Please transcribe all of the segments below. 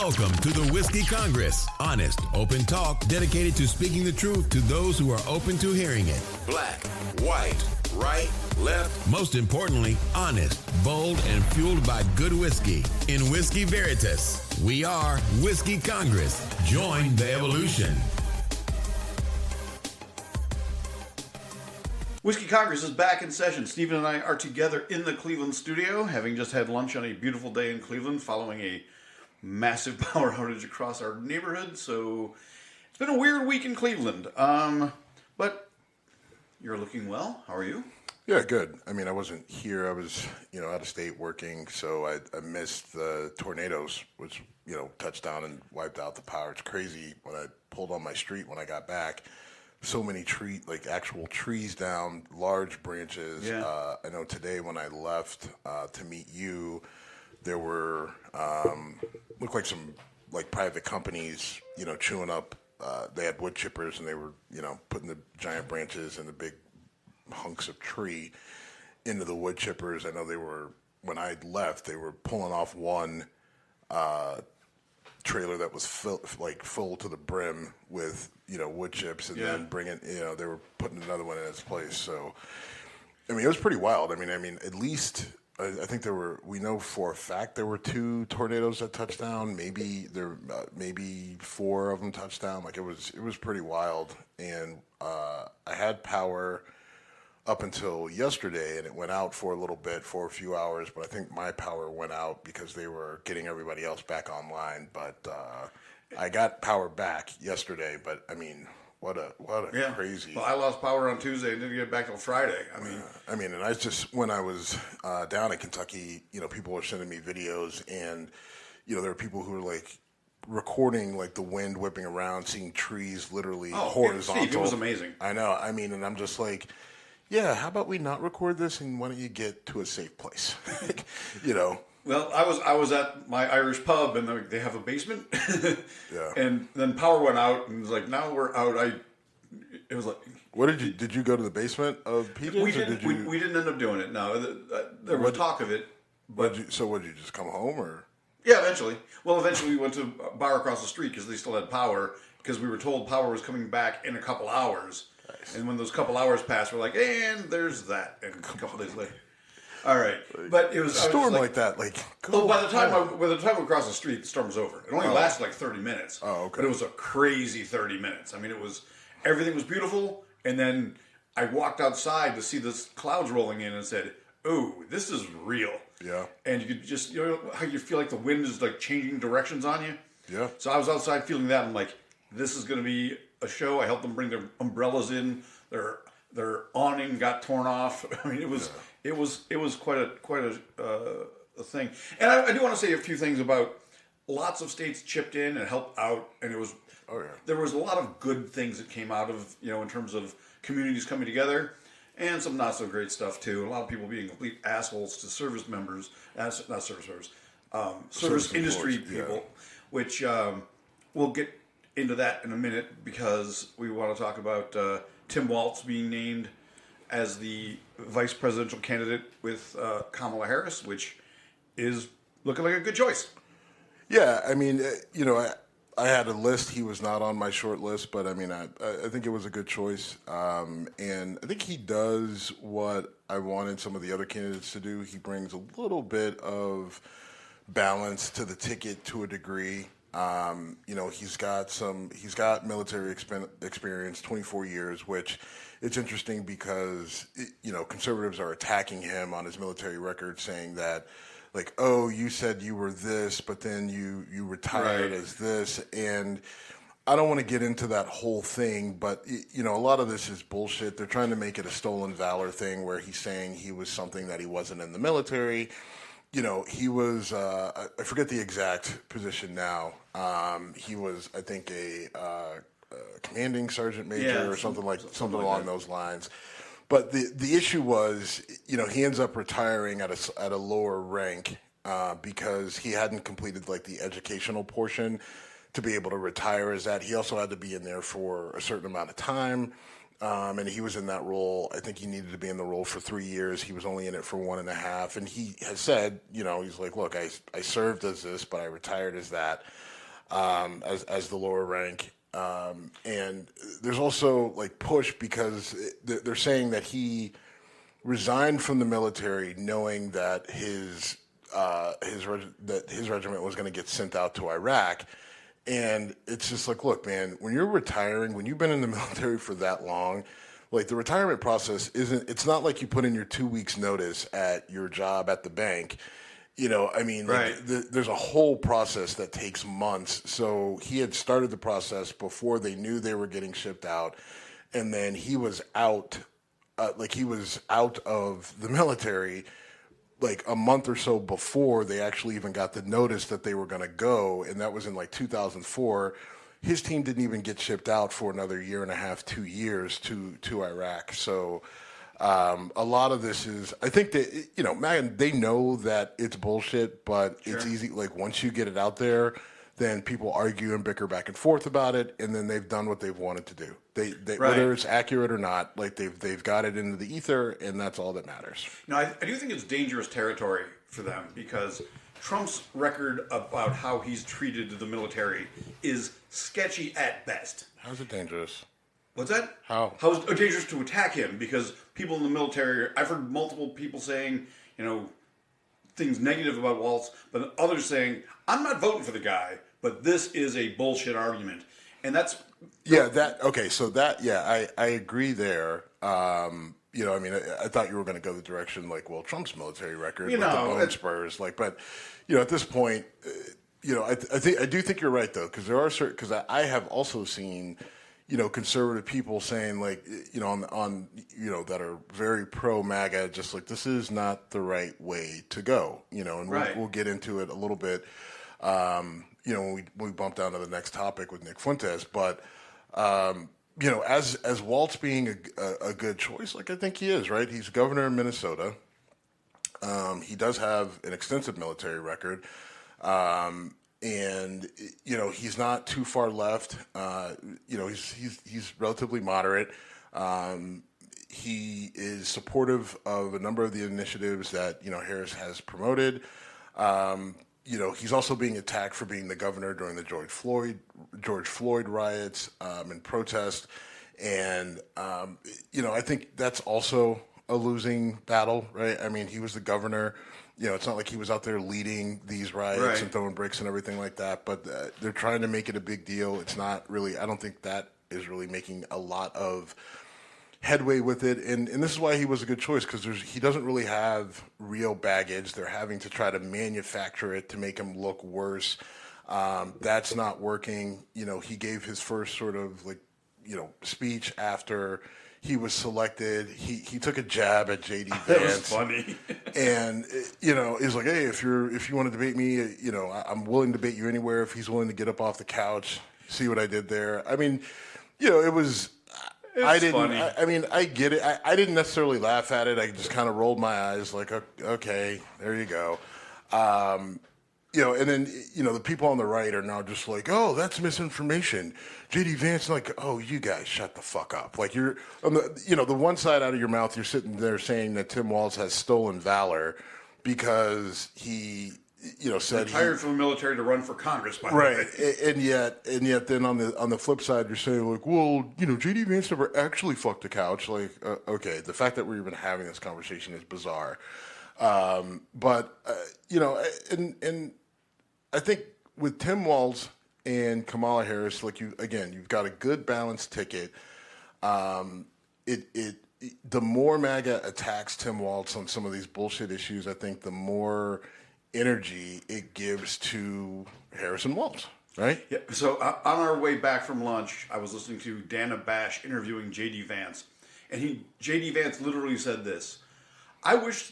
Welcome to the Whiskey Congress. Honest, open talk dedicated to speaking the truth to those who are open to hearing it. Black, white, right, left. Most importantly, honest, bold, and fueled by good whiskey. In Whiskey Veritas, we are Whiskey Congress. Join the evolution. Whiskey Congress is back in session. Stephen and I are together in the Cleveland studio, having just had lunch on a beautiful day in Cleveland following a massive power outage across our neighborhood. So it's been a weird week in Cleveland. But you're looking well. How are you? Yeah, good. I mean, I wasn't here. I was, out of state working, so I missed the tornadoes, which, touched down and wiped out the power. It's crazy. When I pulled on my street when I got back, so many actual trees down, large branches. Yeah. I know today when I left to meet you, there were looked like some private companies, chewing up. They had wood chippers and they were, putting the giant branches and the big hunks of tree into the wood chippers. I know when I left, they were pulling off one trailer that was full to the brim with wood chips, and then bringing they were putting another one in its place. So I mean, it was pretty wild. I mean at least I think we know for a fact there were 2 tornadoes that touched down. Maybe maybe 4 of them touched down. It was pretty wild. And I had power up until yesterday, and it went out for a little bit, for a few hours, but I think my power went out because they were getting everybody else back online. But I got power back yesterday, but I mean, what a crazy. Well, I lost power on Tuesday and didn't get it back till Friday. And I just, when I was down in Kentucky, people were sending me videos, and there were people who were recording the wind whipping around, seeing trees literally horizontal. Steve, it was amazing. I know. And I'm just yeah, how about we not record this, and why don't you get to a safe place? Well, I was at my Irish pub, and they have a basement. Yeah. And then power went out, and it was now we're out. It was what did you go to the basement of PJ's? We didn't end up doing it. No, there was talk of it. But would you just come home, or? Yeah, eventually. Well, eventually we went to a bar across the street because they still had power, because we were told power was coming back in a couple hours. Nice. And when those couple hours passed, we're like, and there's that. And a couple days later. All right. But it was... A storm like that, by the time we crossed the street, the storm was over. It only lasted 30 minutes. Oh, okay. But it was a crazy 30 minutes. Everything was beautiful, and then I walked outside to see the clouds rolling in and said, "Ooh, this is real." Yeah. And you could just, how you feel like the wind is changing directions on you? Yeah. So I was outside feeling that. I'm like, this is going to be a show. I helped them bring their umbrellas in. Their awning got torn off. It was quite a thing. And I do want to say a few things about lots of states chipped in and helped out, and there was a lot of good things that came out of in terms of communities coming together, and some not so great stuff too. A lot of people being complete assholes to service members, service industry people, which we'll get into that in a minute, because we want to talk about Tim Walz being named as the vice presidential candidate with Kamala Harris, which is looking like a good choice. Yeah, I had a list. He was not on my short list, but I think it was a good choice. And I think he does what I wanted some of the other candidates to do. He brings a little bit of balance to the ticket to a degree. He's got military experience, 24 years, which it's interesting because, conservatives are attacking him on his military record, saying that, you said you were this, but then you retired as this. And I don't want to get into that whole thing, but, a lot of this is bullshit. They're trying to make it a stolen valor thing where he's saying he was something that he wasn't in the military. He was, I forget the exact position now. He was, I think, a commanding sergeant major or something along those lines. But the issue was, he ends up retiring at a lower rank because he hadn't completed the educational portion to be able to retire as that. He also had to be in there for a certain amount of time. And he was in that role. I think he needed to be in the role for 3 years. He was only in it for 1.5. And he has said, he's like, look, I served as this, but I retired as that, as the lower rank. And there's also like push because they're saying that he resigned from the military knowing that his regiment was going to get sent out to Iraq. And it's just like, look, man, when you're retiring, when you've been in the military for that long, like the retirement process it's not like you put in your 2 weeks notice at your job at the bank. Right. Like there's a whole process that takes months. So he had started the process before they knew they were getting shipped out. And then he was out, he was out of the military like a month or so before they actually even got the notice that they were going to go, and that was in like 2004. His team didn't even get shipped out for another 1.5, 2 years to Iraq. So a lot of this is, I think that, man, they know that it's bullshit, but It's easy. Like once you get it out there, then people argue and bicker back and forth about it, and then they've done what they've wanted to do. They right. Whether it's accurate or not, like they've got it into the ether, and that's all that matters. No, I do think it's dangerous territory for them because Trump's record about how he's treated the military is sketchy at best. How's it dangerous? What's that? How is it dangerous to attack him? Because people in the military, I've heard multiple people saying, things negative about Walz, but others saying, I'm not voting for the guy, but this is a bullshit argument. And that's... I agree there. I thought you were going to go the direction like, well, Trump's military record, the bone spurs, but at this point, I do think you're right though, because there are certain, because I have also seen, conservative people saying like, on that are very pro MAGA, just like this is not the right way to go, and right. we'll get into it a little bit. When we bump down to the next topic with Nick Fuentes, but as Walz being a good choice, like I think he is, right? He's governor of Minnesota. He does have an extensive military record, and he's not too far left. He's relatively moderate. He is supportive of a number of the initiatives that Harris has promoted. He's also being attacked for being the governor during the George Floyd riots and protest. And, I think that's also a losing battle, right? I mean, he was the governor. It's not like he was out there leading these riots right. and throwing bricks and everything like that. But they're trying to make it a big deal. It's not really, I don't think that is really making a lot of headway with it, and this is why he was a good choice, because he doesn't really have real baggage. They're having to try to manufacture it to make him look worse. That's not working. He gave his first sort of speech after he was selected. He took a jab at JD Vance. That was funny. And he's like, hey, if you want to debate me, I'm willing to debate you anywhere. If he's willing to get up off the couch, see what I did there. I mean, it was. Funny. I get it. I didn't necessarily laugh at it. I just kind of rolled my eyes like, okay, there you go. And then, the people on the right are now just like, oh, that's misinformation. J.D. Vance, like, oh, you guys shut the fuck up. Like you're on the one side out of your mouth, you're sitting there saying that Tim Walz has stolen valor because he, said retired from the military to run for Congress, by the way. Right, and yet, then on the flip side, you're saying like, well, J.D. Vance never actually fucked a couch. Like, okay, the fact that we're even having this conversation is bizarre. But and I think with Tim Walz and Kamala Harris, you've got a good balanced ticket. The more MAGA attacks Tim Walz on some of these bullshit issues, I think the more energy it gives to Harris and Walz, right? Yeah. So on our way back from lunch, I was listening to Dana Bash interviewing J.D. Vance, and J.D. Vance literally said this: "I wish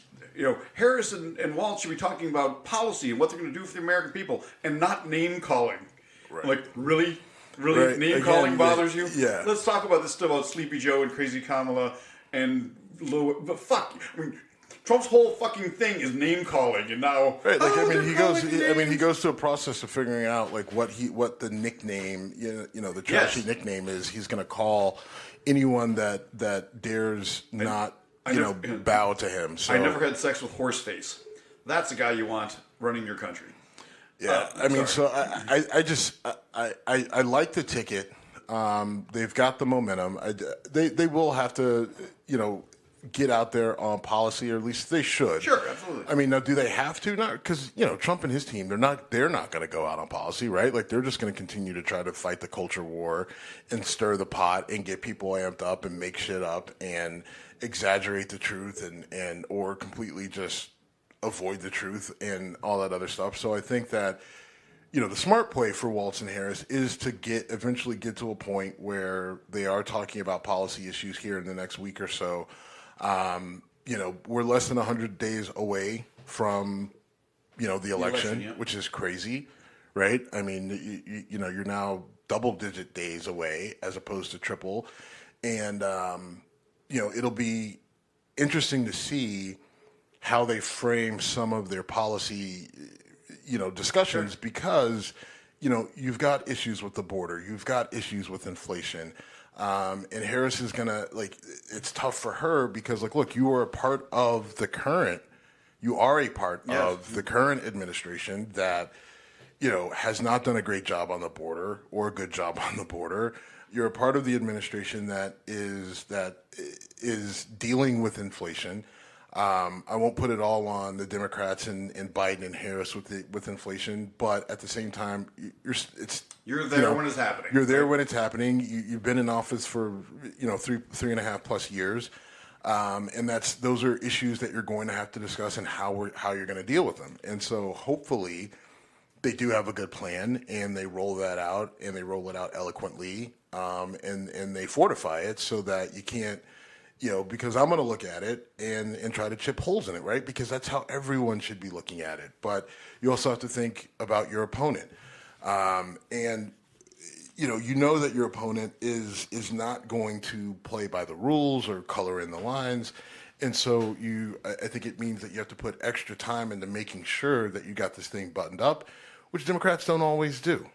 Harris and Walz should be talking about policy and what they're going to do for the American people, and not name calling. Right. Like really, right. Name calling bothers you? Yeah. Let's talk about this stuff about Sleepy Joe and Crazy Kamala and but fuck. I mean, Trump's whole fucking thing is name calling, and now right. Like he he goes through a process of figuring out like what the nickname, the trashy nickname is. He's going to call anyone that dares not bow to him. So I never had sex with Horseface. That's the guy you want running your country. Yeah, I like the ticket. They've got the momentum. They will have to, get out there on policy, or at least they should. Sure, absolutely. I mean, now, do they have to? Not because Trump and his team, they're not going to go out on policy, right? Like they're just going to continue to try to fight the culture war and stir the pot and get people amped up and make shit up and exaggerate the truth and or completely just avoid the truth and all that other stuff. So I think that the smart play for Walz and Harris is to eventually get to a point where they are talking about policy issues here in the next week or so. We're less than 100 days away from, the election, which is crazy, right? I mean, you're now double-digit days away as opposed to triple. And, it'll be interesting to see how they frame some of their policy, discussions because, you've got issues with the border. You've got issues with inflation. And Harris is going to, it's tough for her because, look, you are a part of the current administration that, has not done a great job on the border or a good job on the border. You're a part of the administration that is dealing with inflation. I won't put it all on the Democrats and Biden and Harris with inflation, but at the same time, you're there when it's happening. You're there when it's happening. You've been in office for 3.5 plus years, and those are issues that you're going to have to discuss and how you're going to deal with them. And so hopefully, they do have a good plan and they roll that out and they roll it out eloquently, and they fortify it so that you can't. Because I'm going to look at it and try to chip holes in it, right? Because that's how everyone should be looking at it. But you also have to think about your opponent. And that your opponent is not going to play by the rules or color in the lines. And so I think it means that you have to put extra time into making sure that you got this thing buttoned up, which Democrats don't always do.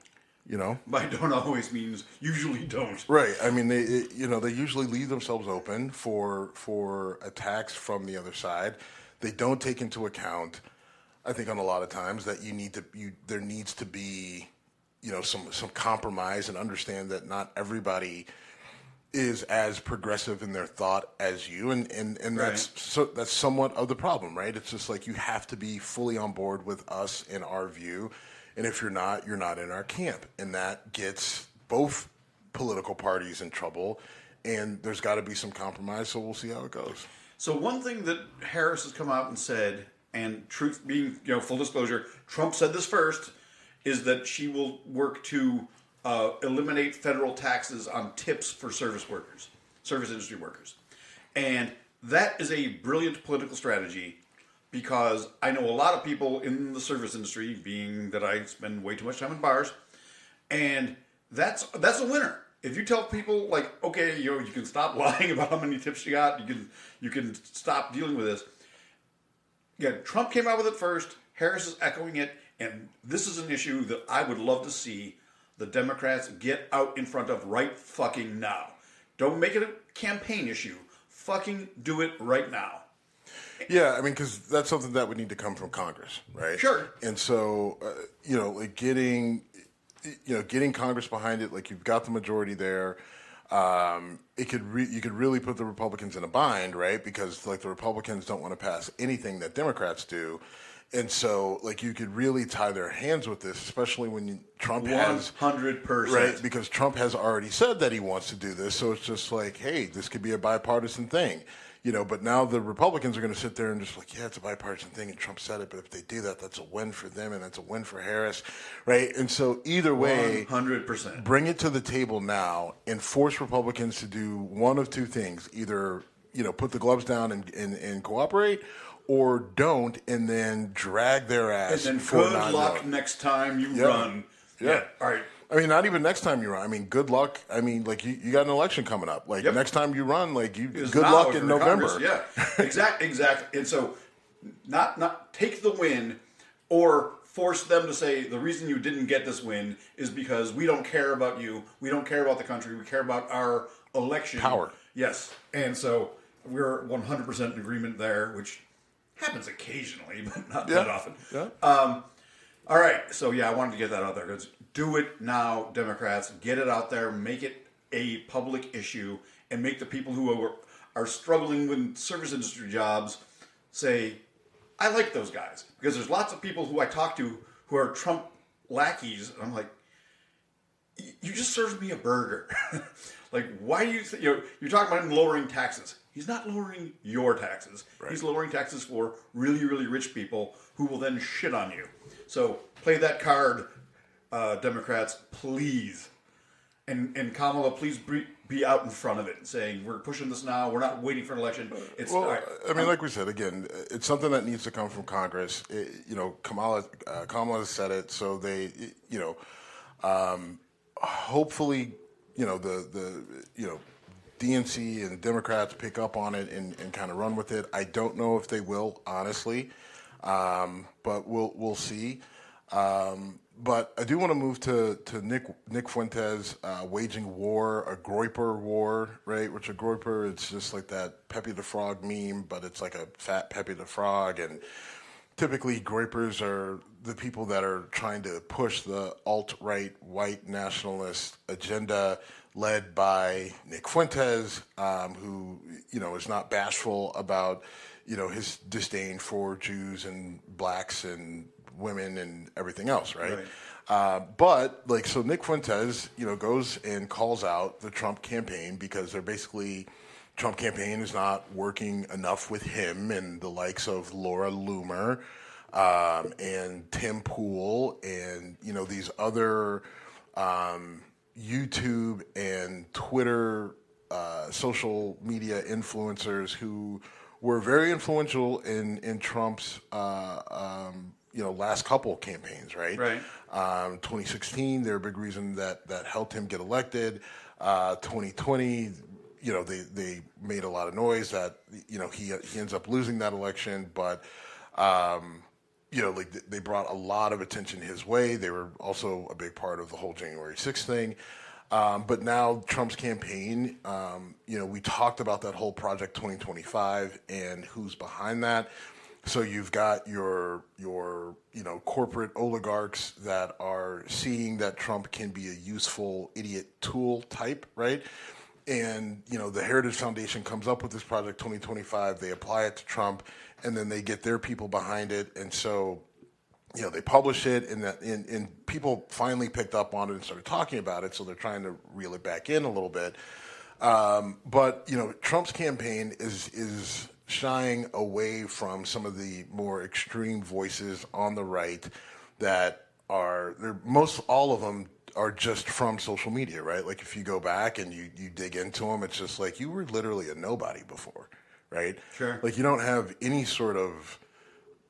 By don't always means usually don't. Right. I mean, they usually leave themselves open for attacks from the other side. They don't take into account, I think, on a lot of times that there needs to be, some compromise and understand that not everybody is as progressive in their thought as you, and right. that's somewhat of the problem, right? It's just like you have to be fully on board with us in our view. And if you're not in our camp. And that gets both political parties in trouble. And there's got to be some compromise, so we'll see how it goes. So one thing that Harris has come out and said, and truth being, full disclosure, Trump said this first, is that she will work to eliminate federal taxes on tips for service industry workers. And that is a brilliant political strategy. Because I know a lot of people in the service industry, being that I spend way too much time in bars, and that's a winner. If you tell people okay, you can stop lying about how many tips you got, you can stop dealing with this. Again, Trump came out with it first. Harris is echoing it, and this is an issue that I would love to see the Democrats get out in front of right fucking now. Don't make it a campaign issue. Fucking do it right now. Yeah, I mean, because that's something that would need to come from Congress, right? Sure. And so, getting Congress behind it, you've got the majority there. You could really put the Republicans in a bind, right? Because the Republicans don't want to pass anything that Democrats do, and so you could really tie their hands with this, especially when Trump has 100%, right? Because Trump has already said that he wants to do this, so it's just hey, this could be a bipartisan thing. But now the Republicans are going to sit there and just yeah, it's a bipartisan thing, and Trump said it, but if they do that, that's a win for them, and that's a win for Harris, right? And so either way, 100%. Bring it to the table now and force Republicans to do one of two things: either put the gloves down and cooperate, or don't, and then drag their ass. And then good luck next time you run. Yeah. All right. I mean, not even next time you run. I mean, good luck. I mean, you got an election coming up. Next time you run, good luck in November. Yeah, exactly. And so not take the win or force them to say the reason you didn't get this win is because we don't care about you, we don't care about the country, we care about our election. Power. Yes. And so we're 100% in agreement there, which happens occasionally, but not that often. Yeah. All right. So, I wanted to get that out there. Do it now, Democrats. Get it out there. Make it a public issue and make the people who are struggling with service industry jobs say, I like those guys. Because there's lots of people who I talk to who are Trump lackeys. And I'm like, you just served me a burger. Like, why do you think, you're talking about him lowering taxes. He's not lowering your taxes. Right. He's lowering taxes for really, really rich people who will then shit on you. So play that card, Democrats, please. And Kamala, please be out in front of it, saying we're pushing this now. We're not waiting for an election. Like we said, again, it's something that needs to come from Congress. Kamala has said it, so they, hopefully, the DNC and Democrats pick up on it and kind of run with it. I don't know if they will, honestly, but we'll see. But I do want to move to Nick Fuentes waging war, a Groyper war, right? Which a Groyper, it's just like that Pepe the Frog meme, but it's like a fat Pepe the Frog. And typically Groypers are the people that are trying to push the alt-right white nationalist agenda led by Nick Fuentes, who, is not bashful about, his disdain for Jews and blacks and women and everything else, right? So Nick Fuentes, goes and calls out the Trump campaign because they're basically, Trump campaign is not working enough with him and the likes of Laura Loomer and Tim Pool and, these other YouTube and Twitter social media influencers who were very influential in Trump's last couple campaigns, right? 2016, they're a big reason that helped him get elected. 2020, they made a lot of noise that he ends up losing that election, but they brought a lot of attention his way. They were also a big part of the whole January 6th thing. But now Trump's campaign, we talked about that whole Project 2025 and who's behind that. So you've got your corporate oligarchs that are seeing that Trump can be a useful idiot tool type, right? And, the Heritage Foundation comes up with this Project 2025, they apply it to Trump, and then they get their people behind it. And so, they publish it, and people finally picked up on it and started talking about it, so they're trying to reel it back in a little bit. But Trump's campaign is shying away from some of the more extreme voices on the right that are, all of them are just from social media, right? Like if you go back and you dig into them, it's just like you were literally a nobody before, right? Sure. Like you don't have any sort of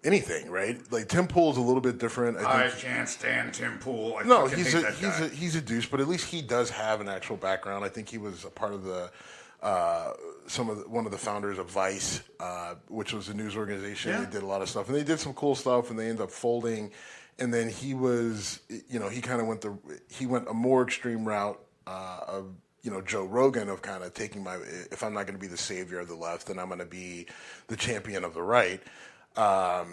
anything, right? Like Tim Pool's a little bit different. I can't stand Tim Pool. He's a douche, but at least he does have an actual background. I think he was a part of the one of the founders of Vice, which was a news organization. Yeah. They did a lot of stuff, and they did some cool stuff, and they ended up folding. And then he was, he kind of went a more extreme route of, Joe Rogan, of kind of taking if I'm not going to be the savior of the left, then I'm going to be the champion of the right. But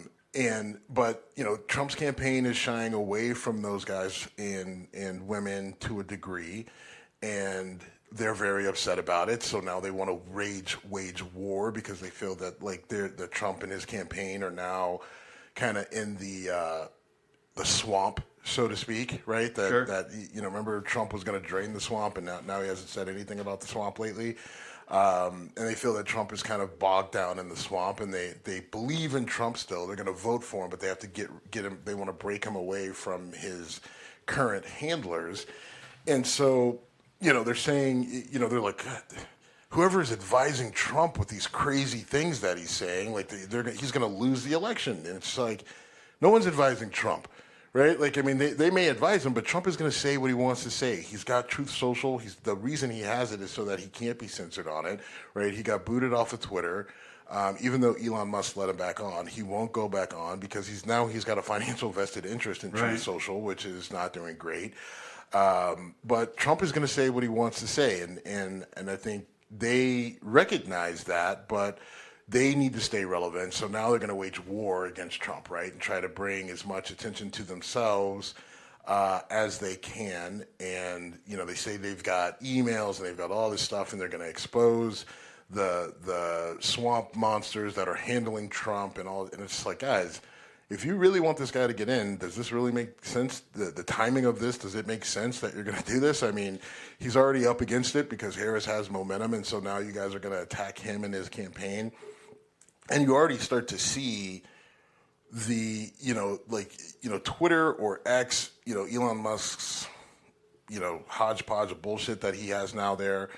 Trump's campaign is shying away from those guys and women to a degree, and they're very upset about it. So now they want to wage war because they feel that the Trump and his campaign are now kind of in the swamp, so to speak, right? Sure. Remember Trump was going to drain the swamp, and now he hasn't said anything about the swamp lately. And they feel that Trump is kind of bogged down in the swamp, and they believe in Trump still. They're going to vote for him, but they have to get him. They want to break him away from his current handlers, and so they're saying, they're like, whoever is advising Trump with these crazy things that he's saying, like he's going to lose the election, and it's like no one's advising Trump. Right? They may advise him, but Trump is going to say what he wants to say. He's got Truth Social. The reason he has it is so that he can't be censored on it, right? He got booted off of Twitter. Even though Elon Musk let him back on, he won't go back on because he's got a financial vested interest in Truth Social, which is not doing great. But Trump is going to say what he wants to say, and I think they recognize that, but they need to stay relevant. So now they're going to wage war against Trump, right, and try to bring as much attention to themselves as they can. And they say they've got emails and they've got all this stuff, and they're going to expose the swamp monsters that are handling Trump and all. And it's just like, guys, if you really want this guy to get in, does this really make sense? The timing of this, does it make sense that you're going to do this? I mean, he's already up against it because Harris has momentum, and so now you guys are going to attack him and his campaign. And you already start to see the, Twitter or X, Elon Musk's, hodgepodge of bullshit that he has now there.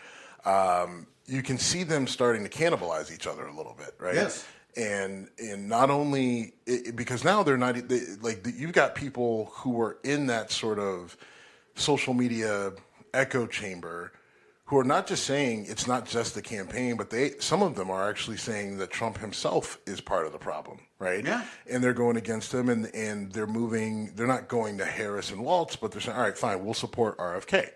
You can see them starting to cannibalize each other a little bit, right? Yes. And not only because now they're not you've got people who are in that sort of social media echo chamber who are not just saying it's not just the campaign, but some of them are actually saying that Trump himself is part of the problem, right? Yeah. And they're going against him, and they're moving. They're not going to Harris and Walz, but they're saying, all right, fine, we'll support RFK,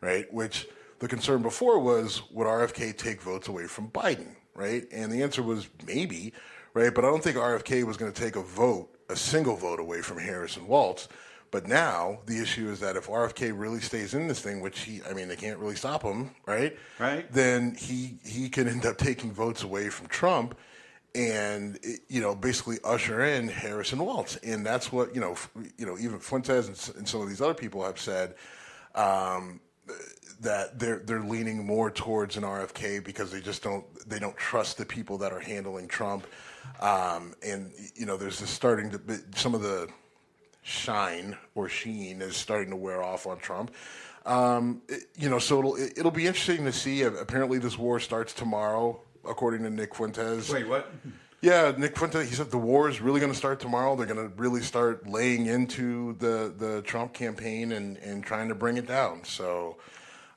right? Which the concern before was, would RFK take votes away from Biden, right? And the answer was maybe, right? But I don't think RFK was going to take a single vote away from Harris and Walz. But now the issue is that if RFK really stays in this thing, which they can't really stop him, right? Right. Then he can end up taking votes away from Trump and, basically usher in Harris and Walz. And that's what, even Fuentes and some of these other people have said, that they're leaning more towards an RFK because they don't trust the people that are handling Trump, and there's this some of the shine or sheen is starting to wear off on Trump, so it'll be interesting to see. Apparently, this war starts tomorrow, according to Nick Fuentes. Wait, what? Yeah, Nick Fuentes, he said the war is really going to start tomorrow. They're going to really start laying into the Trump campaign and trying to bring it down. So.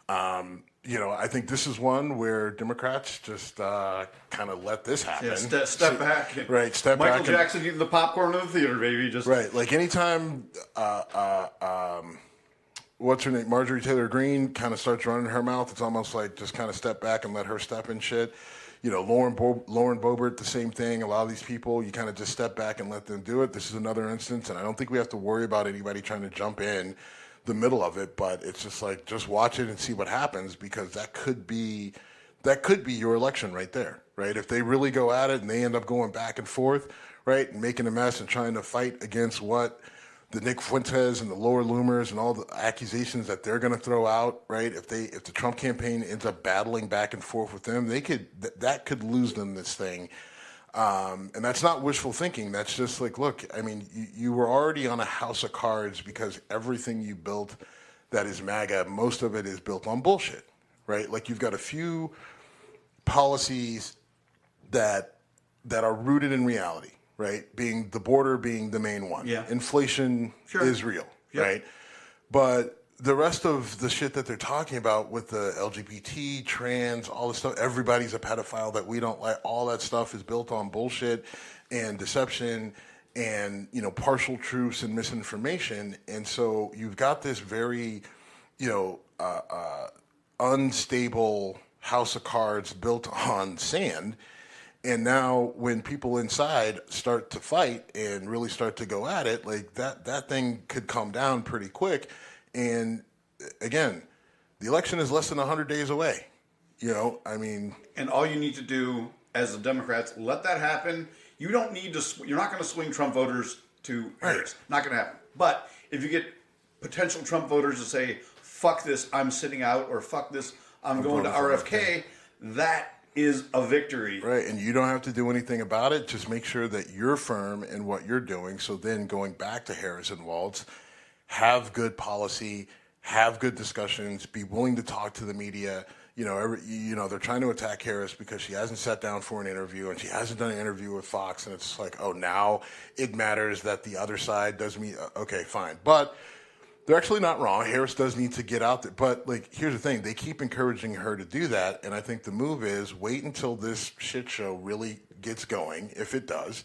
I think this is one where Democrats just kind of let this happen. Yeah, step back. Right, step Michael back. Michael Jackson eating the popcorn in the theater, baby. Just right, like anytime, what's her name, Marjorie Taylor Greene kind of starts running her mouth, it's almost like just kind of step back and let her step in shit. Lauren Boebert, the same thing. A lot of these people, you kind of just step back and let them do it. This is another instance, and I don't think we have to worry about anybody trying to jump in the middle of it, but it's just like, just watch it and see what happens, because that could be your election right there, right? If they really go at it and they end up going back and forth, right, and making a mess and trying to fight against what the Nick Fuentes and the lower loomers and all the accusations that they're going to throw out, right? If the Trump campaign ends up battling back and forth with them, that could lose them this thing. And that's not wishful thinking. That's just like, look, I mean, you were already on a house of cards because everything you built that is MAGA, most of it is built on bullshit, right? Like, you've got a few policies that are rooted in reality, right? Being the border being the main one. Yeah. Inflation is real, right? But the rest of the shit that they're talking about with the LGBT, trans, all this stuff, everybody's a pedophile that we don't like, all that stuff is built on bullshit and deception and, partial truths and misinformation. And so you've got this very, unstable house of cards built on sand. And now when people inside start to fight and really start to go at it, like that thing could come down pretty quick. And again, the election is less than 100 days away. And all you need to do as the Democrats, let that happen. You don't need to. You're not going to swing Trump voters to Harris. Not going to happen. But if you get potential Trump voters to say, "Fuck this, I'm sitting out," or "Fuck this, I'm going to RFK," that is a victory. Right, and you don't have to do anything about it. Just make sure that you're firm in what you're doing. So then going back to Harris and Walz, have good policy, have good discussions, be willing to talk to the media. They're trying to attack Harris because she hasn't sat down for an interview and she hasn't done an interview with Fox. And it's like, oh, now it matters that the other side does me. Okay, fine. But they're actually not wrong. Harris does need to get out there. But, here's the thing. They keep encouraging her to do that. And I think the move is wait until this shit show really gets going, if it does,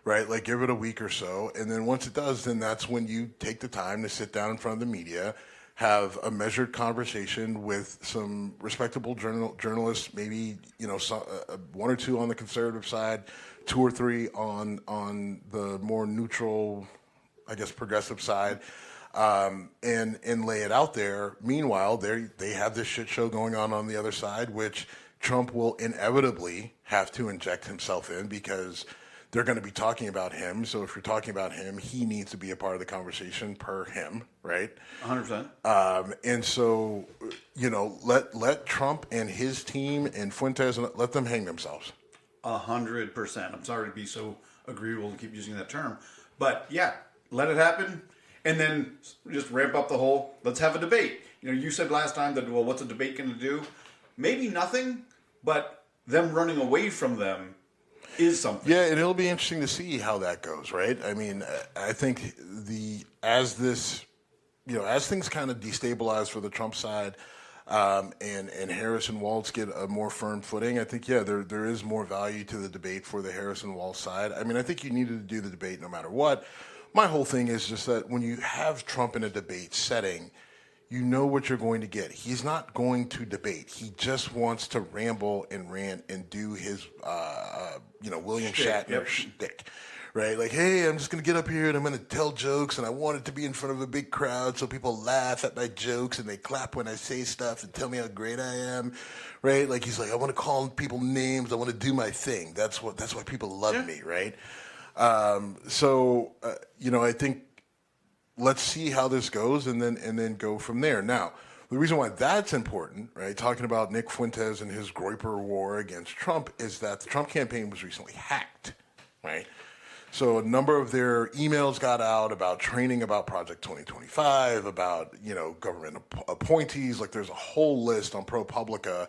right? Like give it a week or so. And then once it does, then that's when you take the time to sit down in front of the media, have a measured conversation with some respectable journalists, maybe, one or two on the conservative side, two or three on the more neutral, I guess, progressive side, and lay it out there. Meanwhile, they have this shit show going on the other side, which Trump will inevitably have to inject himself in because they're going to be talking about him. So if you're talking about him, he needs to be a part of the conversation per him, right? 100%. And so, let Trump and his team and Fuentes, let them hang themselves. 100%. I'm sorry to be so agreeable to keep using that term. But yeah, let it happen. And then just ramp up the whole, let's have a debate. You said last time that, well, what's a debate going to do? Maybe nothing, but them running away from them is something. Yeah, and it'll be interesting to see how that goes, right? I mean, I think as things kind of destabilize for the Trump side, and Harris and Walz get a more firm footing, I think, there is more value to the debate for the Harris and Walz side. I mean, I think you needed to do the debate no matter what. My whole thing is just that when you have Trump in a debate setting, you know what you're going to get. He's not going to debate. He just wants to ramble and rant and do his, William Shatner shtick, right? Like, hey, I'm just going to get up here and I'm going to tell jokes and I want it to be in front of a big crowd so people laugh at my jokes and they clap when I say stuff and tell me how great I am, right? Like, he's like, I want to call people names. I want to do my thing. That's why people love me, right? I think let's see how this goes and then go from there. Now, the reason why that's important, right, talking about Nick Fuentes and his Groyper war against Trump, is that the Trump campaign was recently hacked, right? So a number of their emails got out about training about Project 2025, about, government appointees. Like there's a whole list on ProPublica.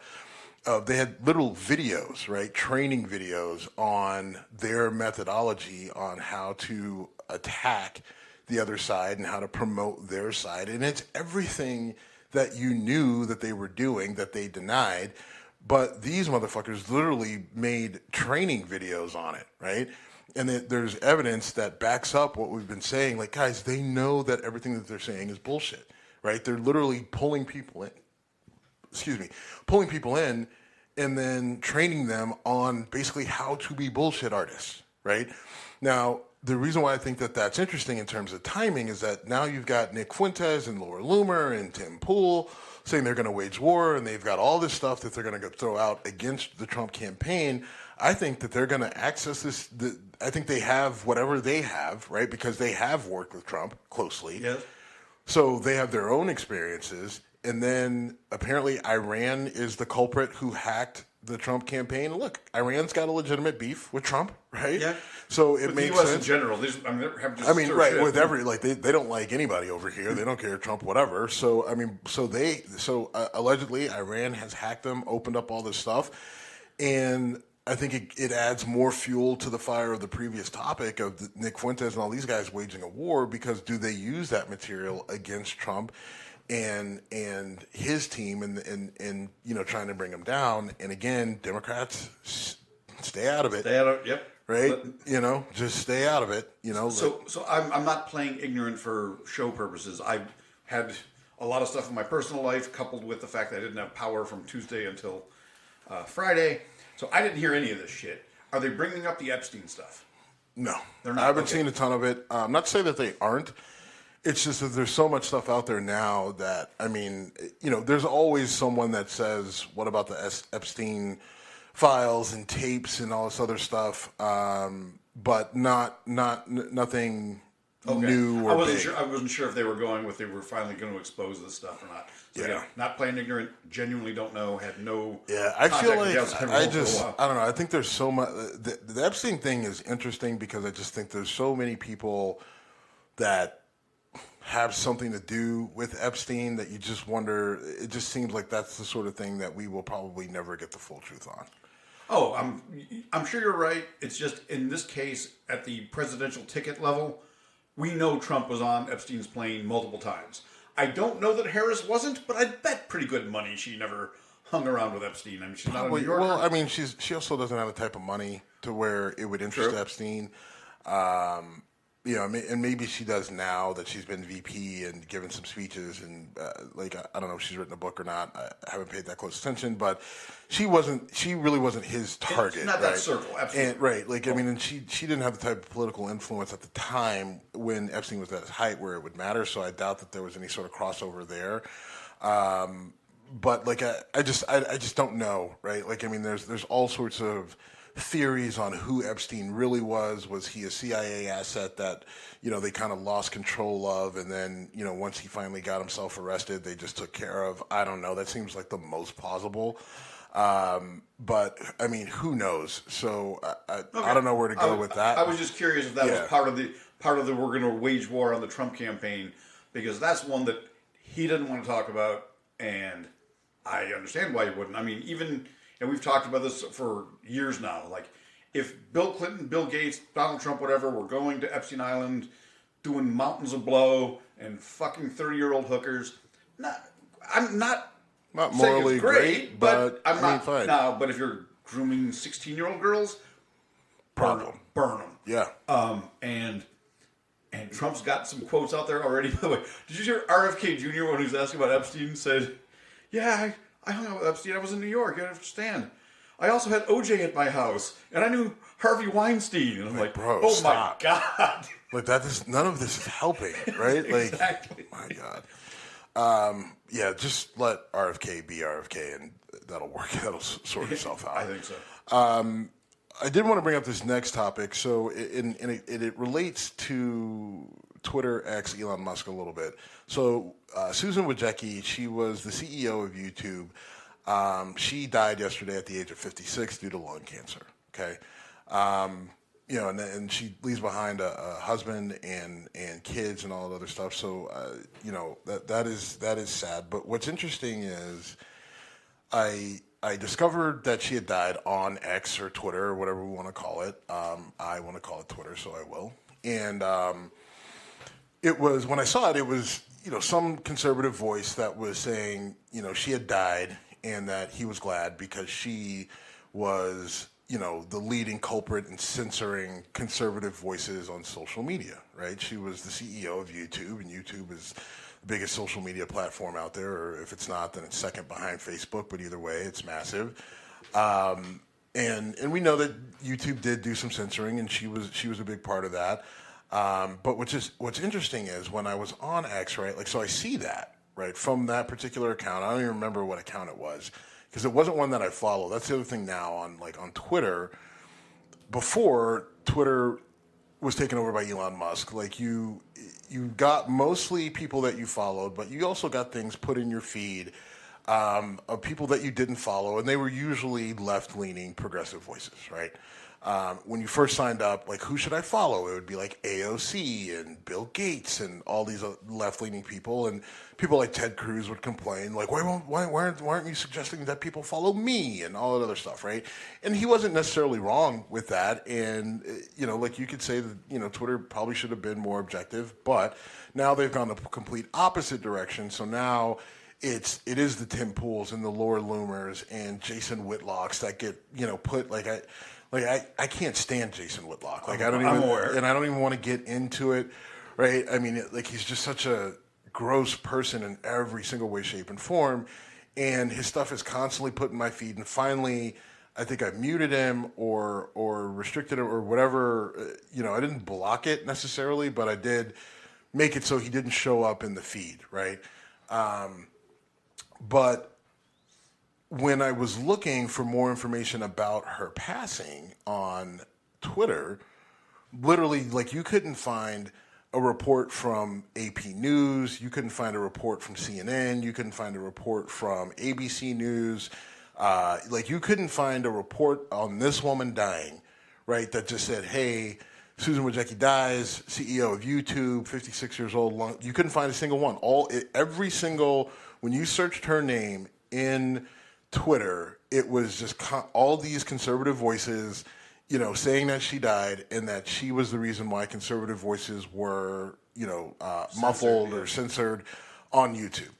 They had little videos, right, training videos on their methodology on how to attack the other side and how to promote their side. And it's everything that you knew that they were doing that they denied. But these motherfuckers literally made training videos on it, right? And there's evidence that backs up what we've been saying. Like, guys, they know that everything that they're saying is bullshit, right? They're literally pulling people in and then training them on basically how to be bullshit artists, right? Now, the reason why I think that that's interesting in terms of timing is that now you've got Nick Fuentes and Laura Loomer and Tim Pool saying they're going to wage war, and they've got all this stuff that they're going to throw out against the Trump campaign. I think that they're going to access this. I think they have whatever they have, right? Because they have worked with Trump closely. Yes. So they have their own experiences. And then apparently Iran is the culprit who hacked the Trump campaign. Look, Iran's got a legitimate beef with Trump, right? Yeah. So it makes sense. The U.S. in general, they right, they don't like anybody over here. They don't care Trump, whatever. So allegedly Iran has hacked them, opened up all this stuff, and I think it adds more fuel to the fire of the previous topic of Nick Fuentes and all these guys waging a war, because do they use that material against Trump and his team and trying to bring him down? And again, Democrats, stay out of it. Yep. Right? Just stay out of it. So I'm not playing ignorant for show purposes. I had a lot of stuff in my personal life coupled with the fact that I didn't have power from Tuesday until Friday. So I didn't hear any of this shit. Are they bringing up the Epstein stuff? No. They're not. I haven't seen a ton of it. Not to say that they aren't. It's just that there's so much stuff out there now that, there's always someone that says, what about the Epstein files and tapes and all this other stuff, but nothing new or big. I wasn't sure if they were finally going to expose this stuff or not. So yeah. Not playing ignorant, genuinely don't know, had no. Yeah, I feel like I don't know. I think there's so much. The Epstein thing is interesting because I just think there's so many people that have something to do with Epstein that you just wonder. It just seems like that's the sort of thing that we will probably never get the full truth on. Oh, I'm sure you're right. It's just in this case at the presidential ticket level, we know Trump was on Epstein's plane multiple times. I don't know that Harris wasn't, but I'd bet pretty good money she never hung around with Epstein. I mean, she's not a New Yorker. Well, I mean, she also doesn't have the type of money to where it would interest Epstein. And maybe she does now that she's been VP and given some speeches, and I don't know if she's written a book or not. I haven't paid that close attention, but she really wasn't his target. It's not that circle, absolutely. And, and she didn't have the type of political influence at the time when Epstein was at his height where it would matter. So I doubt that there was any sort of crossover there. But I just don't know, right? There's all sorts of theories on who Epstein really was. Was he a CIA asset that, they kind of lost control of, and then, once he finally got himself arrested, they just took care of? I don't know. That seems like the most plausible. But who knows? So I don't know where to go with that. I was just curious if that was part of the we're going to wage war on the Trump campaign, because that's one that he didn't want to talk about, and I understand why he wouldn't. And we've talked about this for years now. Like, if Bill Clinton, Bill Gates, Donald Trump, whatever, were going to Epstein doing mountains of blow and fucking 30-year-old hookers, I'm not morally great, but I'm not fine. No, but if you're grooming 16-year-old girls, burn them. Yeah. And Trump's got some quotes out there already. By the way, did you hear RFK Jr. when he was asking about Epstein said, "Yeah, I hung out with Epstein. I was in New York. You understand. I also had OJ at my house, and I knew Harvey Weinstein." And I'm like, bro, oh stop. My God. None of this is helping, right? Exactly. My God. Just let RFK be RFK, and that'll work. That'll sort itself out. I think so. I did want to bring up this next topic. So it relates to Twitter X Elon Musk a little bit. So Susan Wojcicki, she was the CEO of YouTube. She died yesterday at the age of 56 due to lung cancer. Okay, and she leaves behind a husband and kids and all that other stuff. So that is sad. But what's interesting is I discovered that she had died on X or Twitter or whatever we want to call it. I want to call it Twitter, so I will. And it was, when I saw it, it was, some conservative voice that was saying, she had died and that he was glad because she was, the leading culprit in censoring conservative voices on social media, right? She was the CEO of YouTube, and YouTube is the biggest social media platform out there, or if it's not, then it's second behind Facebook, but either way, it's massive. And we know that YouTube did do some censoring, and she was a big part of that. But what's interesting is when I was on X, right, so I see that, right, from that particular account. I don't even remember what account it was, because it wasn't one that I follow. That's the other thing now on Twitter. Before, Twitter was taken over by Elon Musk. You got mostly people that you followed, but you also got things put in your feed of people that you didn't follow, and they were usually left-leaning progressive voices, right? When you first signed up, who should I follow? It would be like AOC and Bill Gates and all these left-leaning people, and people like Ted Cruz would complain, why aren't you suggesting that people follow me and all that other stuff, right? And he wasn't necessarily wrong with that, and you could say that Twitter probably should have been more objective, but now they've gone the complete opposite direction. So now it is the Tim Pools and the Laura Loomers and Jason Whitlocks that get put I can't stand Jason Whitlock. I'm aware. And I don't even want to get into it, right? He's just such a gross person in every single way, shape, and form. And his stuff is constantly put in my feed. And finally, I think I muted him or restricted him or whatever. I didn't block it necessarily, but I did make it so he didn't show up in the feed, right? But when I was looking for more information about her passing on Twitter, literally, you couldn't find a report from AP News, you couldn't find a report from CNN, you couldn't find a report from ABC News, you couldn't find a report on this woman dying, right, that just said, hey, Susan Wojcicki dies, CEO of YouTube, 56 years old. You couldn't find a single one. When you searched her name in Twitter, it was just all these conservative voices, saying that she died and that she was the reason why conservative voices were, muffled or censored on YouTube.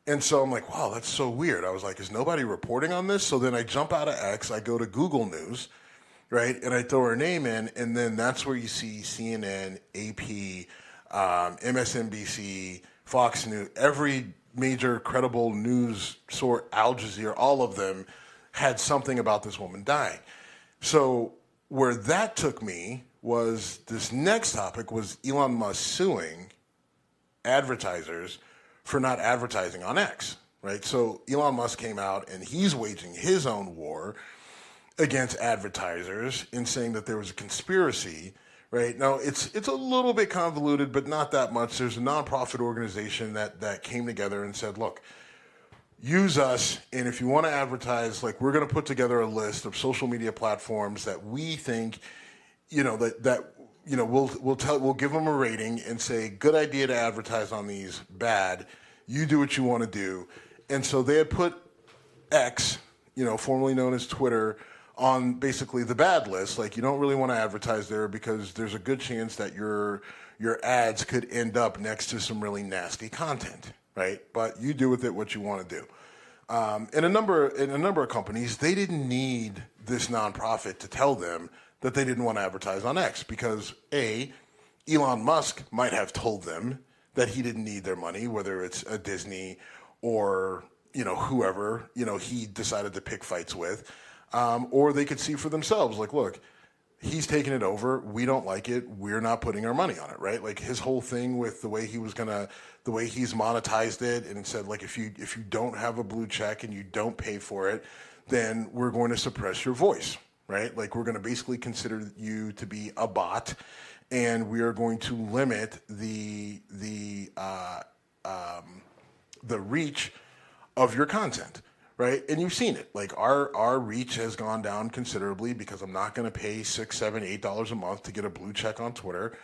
And so I'm like, wow, that's so weird. I was like, is nobody reporting on this? So then I jump out of X, I go to Google News, right? And I throw her name in, and then that's where you see CNN, AP, MSNBC, Fox News, every major credible news source, Al Jazeera, all of them had something about this woman dying. So where that took me was this next topic was Elon Musk suing advertisers for not advertising on X, right? So Elon Musk came out and he's waging his own war against advertisers in saying that there was a conspiracy, right? Now, it's a little bit convoluted, but not that much. There's a nonprofit organization that came together and said, look, use us, and if you want to advertise, like, we're going to put together a list of social media platforms that we think, we'll give them a rating and say, good idea to advertise on these, bad, you do what you want to do. And so they had put X, formerly known as Twitter, on basically the bad list. Like, you don't really want to advertise there because there's a good chance that your ads could end up next to some really nasty content. Right, but you do with it what you want to do. In a number of companies, they didn't need this nonprofit to tell them that they didn't want to advertise on X because Elon Musk might have told them that he didn't need their money, whether it's a Disney or whoever he decided to pick fights with, or they could see for themselves. Like, look, he's taking it over. We don't like it. We're not putting our money on it, right? Like his whole thing with the way he's monetized it, and it said, like, if you don't have a blue check and you don't pay for it, then we're going to suppress your voice, right? Like, we're going to basically consider you to be a bot, and we are going to limit the reach of your content. Right, and you've seen it. Like our reach has gone down considerably because I'm not going to pay $6, $7, $8 a month to get a blue check on Twitter,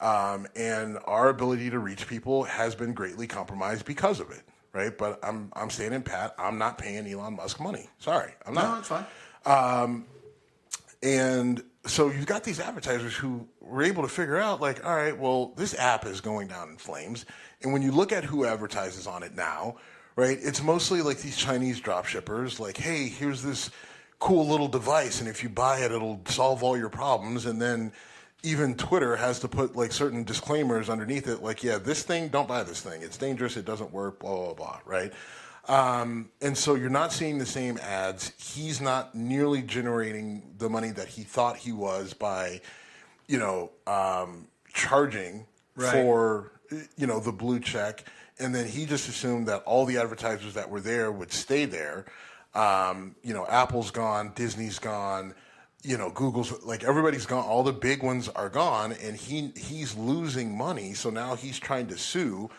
and our ability to reach people has been greatly compromised because of it. Right, but I'm standing pat. I'm not paying Elon Musk money. Sorry, I'm not. No, it's fine. And so you've got these advertisers who were able to figure out, like, all right, well, this app is going down in flames, and when you look at who advertises on it now. Right, it's mostly like these Chinese drop shippers, like, hey, here's this cool little device, and if you buy it, it'll solve all your problems. And then even Twitter has to put like certain disclaimers underneath it, like, yeah, this thing, don't buy this thing. It's dangerous. It doesn't work, blah, blah, blah, right? And so you're not seeing the same ads. He's not nearly generating the money that he thought he was by, charging for, the blue check. And then he just assumed that all the advertisers that were there would stay there. Apple's gone, Disney's gone, Google's, like, everybody's gone. All the big ones are gone, and he's losing money. So now he's trying to sue.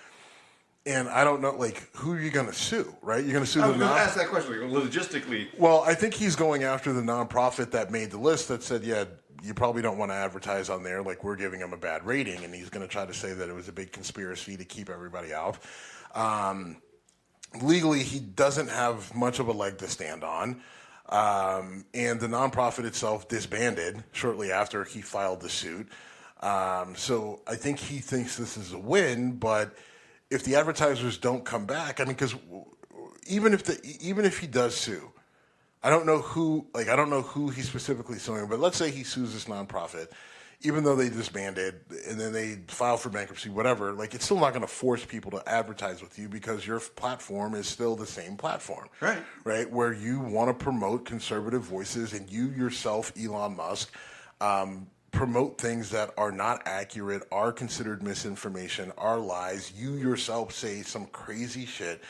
And I don't know, like, who are you going to sue, right? You're going to sue I was going to ask that question, logistically. Well, I think he's going after the nonprofit that made the list that said, yeah, you probably don't want to advertise on there, like, we're giving him a bad rating, and he's going to try to say that it was a big conspiracy to keep everybody out. Legally, he doesn't have much of a leg to stand on, and the nonprofit itself disbanded shortly after he filed the suit. So I think he thinks this is a win, but if the advertisers don't come back, I mean, because even if he does sue, I don't know who he's specifically suing, but let's say he sues this nonprofit, even though they disbanded and then they file for bankruptcy, whatever, like, it's still not going to force people to advertise with you because your platform is still the same platform. Right? Where you want to promote conservative voices, and you yourself, Elon Musk, promote things that are not accurate, are considered misinformation, are lies. You yourself say some crazy shit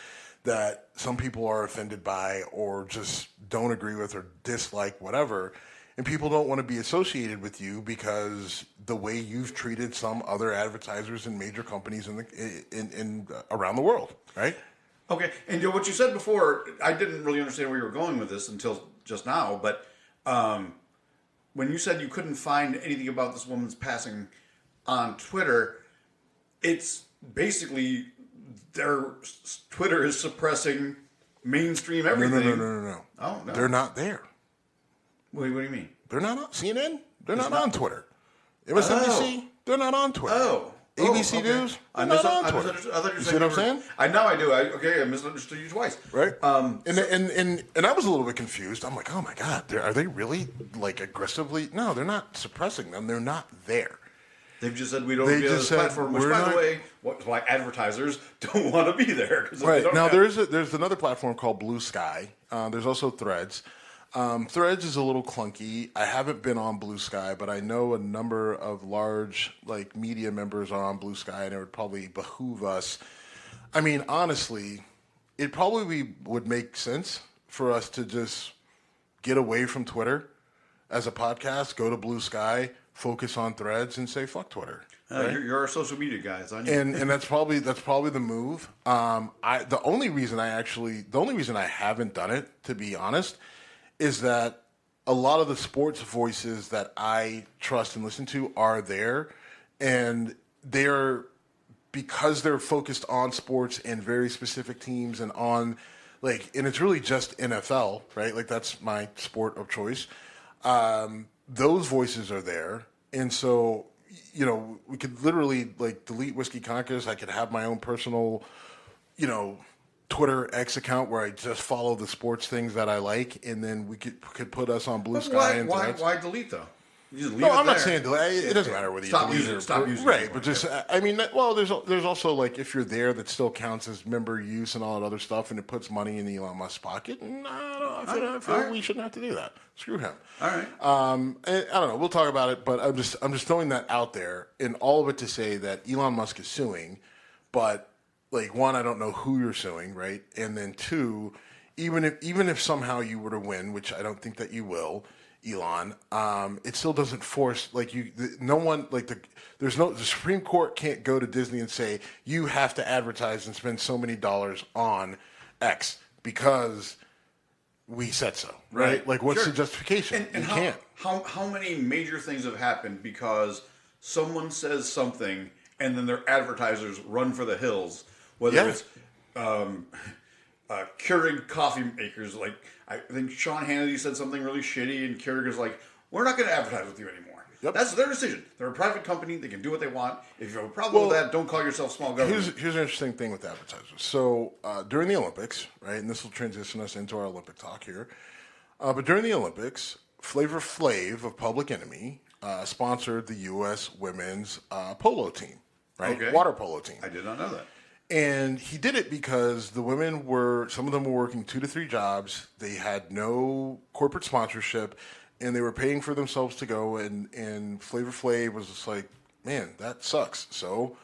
that some people are offended by or just don't agree with or dislike, whatever, and people don't want to be associated with you because the way you've treated some other advertisers and major companies in around the world, right? Okay, and what you said before, I didn't really understand where you were going with this until just now, but when you said you couldn't find anything about this woman's passing on Twitter, it's basically their Twitter is suppressing mainstream everything. No. Oh, no. They're not there. What do you mean? They're not on CNN. They're not on Twitter. MSNBC, they're not on Twitter. Oh. ABC News. I not on Twitter. misunderstood. I thought you were see what I'm saying? Now I do. I misunderstood you twice. Right. And I was a little bit confused. I'm like, oh my God, are they really like aggressively? No, they're not suppressing them. They're not there. They've just said we don't be on this platform, which, by the way, why advertisers don't want to be there. Right. Now, there's another platform called Blue Sky. There's also Threads. Threads is a little clunky. I haven't been on Blue Sky, but I know a number of large like media members are on Blue Sky, and it would probably behoove us. I mean, honestly, it probably would make sense for us to just get away from Twitter as a podcast, go to Blue Sky, focus on Threads, and say fuck Twitter. Right? You're our social media guys, aren't you? And that's probably the move. The only reason I haven't done it, to be honest, is that a lot of the sports voices that I trust and listen to are there, and because they're focused on sports and very specific teams and on and it's really just NFL, right? Like that's my sport of choice. Those voices are there, and so we could literally delete Whiskey Conquest. I could have my own personal, Twitter X account where I just follow the sports things that I like, and then we could put us on Blue Sky. Why delete though? You just leave no, it I'm there. not saying delete. It doesn't matter whether you stop delete using it it. Stop using it. Right, but just I mean, there's also if you're there, that still counts as member use and all that other stuff, and it puts money in Elon Musk's pocket. And I feel like we shouldn't have to do that. Screw him. All right. And I don't know. We'll talk about it, but I'm just throwing that out there, and all of it to say that Elon Musk is suing, but. One, I don't know who you're suing, right? And then two, even if somehow you were to win, which I don't think that you will, Elon, it still doesn't force the Supreme Court can't go to Disney and say you have to advertise and spend so many dollars on X because we said so, right? What's the justification? And you can't. How many major things have happened because someone says something and then their advertisers run for the hills? Whether it's Keurig coffee makers, I think Sean Hannity said something really shitty, and Keurig is like, "We're not going to advertise with you anymore." Yep. That's their decision. They're a private company; they can do what they want. If you have a problem with that, don't call yourself small government. Here's an interesting thing with advertisers. So during the Olympics, right, and this will transition us into our Olympic talk here. But during the Olympics, Flavor Flav of Public Enemy sponsored the U.S. women's polo team, right? Okay. Water polo team. I did not know that. And he did it because the women some of them were working 2 to 3 jobs. They had no corporate sponsorship, and they were paying for themselves to go. And Flavor Flav was just like, man, that sucks. So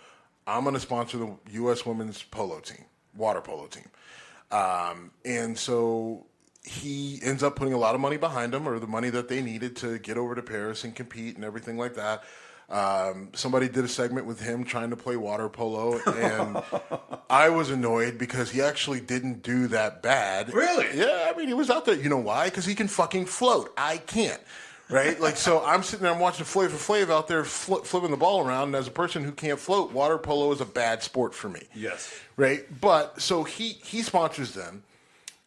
I'm going to sponsor the U.S. women's polo team, water polo team. And so he ends up putting a lot of money behind them, or the money that they needed to get over to Paris and compete and everything like that. Somebody did a segment with him trying to play water polo, and I was annoyed because he actually didn't do that bad. Really? Yeah, I mean, he was out there. You know why? Because he can fucking float. I can't. Right? So I'm sitting there, I'm watching Flavor Flav out there flipping the ball around, and as a person who can't float, water polo is a bad sport for me. Yes. Right? But, so he sponsors them,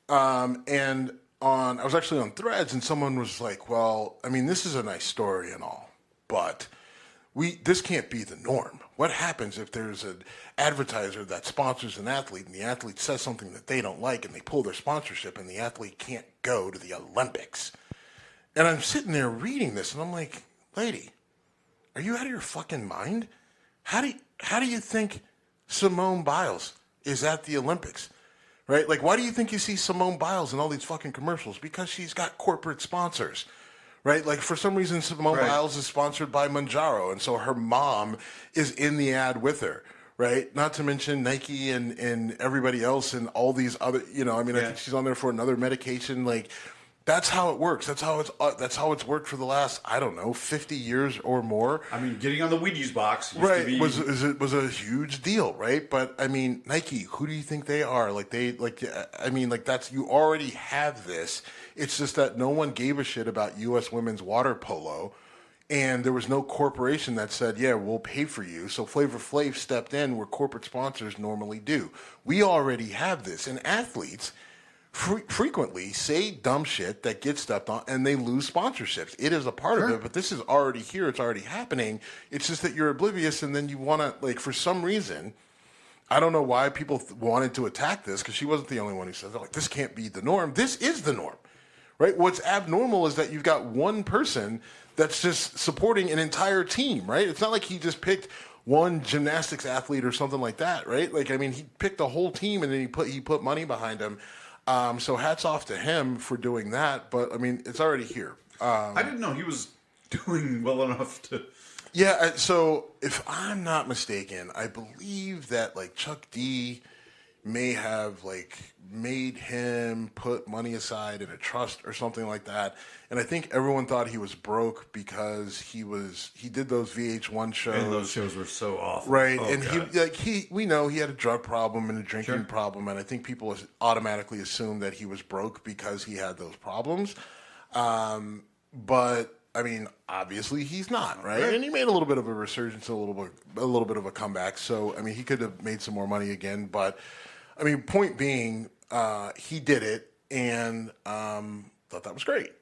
and I was actually on Threads, and someone was like, well, I mean, this is a nice story and all, but this can't be the norm. What happens if there's an advertiser that sponsors an athlete and the athlete says something that they don't like and they pull their sponsorship and the athlete can't go to the Olympics? And I'm sitting there reading this and I'm like, lady, are you out of your fucking mind? How do you think Simone Biles is at the Olympics? Right? Why do you think you see Simone Biles in all these fucking commercials? Because she's got corporate sponsors. Right? For some reason, Simone Biles is sponsored by Manjaro, and so her mom is in the ad with her, right? Not to mention Nike and everybody else and all these other, I think she's on there for another medication. That's how it works. That's how it's worked for the last, 50 years or more. I mean, getting on the Wheaties box was a huge deal, right? But I mean, Nike, who do you think they are? That's, you already have this. It's just that no one gave a shit about U.S. women's water polo, and there was no corporation that said, yeah, we'll pay for you. So Flavor Flav stepped in where corporate sponsors normally do. We already have this, and athletes, frequently say dumb shit that gets stepped on and they lose sponsorships. It is a part of it, but this is already here. It's already happening. It's just that you're oblivious, and then you want to, like, for some reason, I don't know why people wanted to attack this, because she wasn't the only one who said, like, this can't be the norm. This is the norm, right? What's abnormal is that you've got one person that's just supporting an entire team, right? It's not like he just picked one gymnastics athlete or something like that, right? Like, I mean, he picked the whole team, and then he put money behind him. So hats off to him for doing that. But, I mean, it's already here. I didn't know he was doing well enough to... Yeah, so if I'm not mistaken, I believe that, like, Chuck D may have, like, made him put money aside in a trust or something like that. And I think everyone thought he was broke because he did those VH1 shows. And those shows were so awful. Right. Oh, and God. we know he had a drug problem and a drinking problem, and I think people automatically assumed that he was broke because he had those problems. But I mean, obviously he's not, right? And he made a little bit of a resurgence, a little bit of a comeback. So I mean, he could have made some more money again, but I mean, point being, he did it, and thought that was great.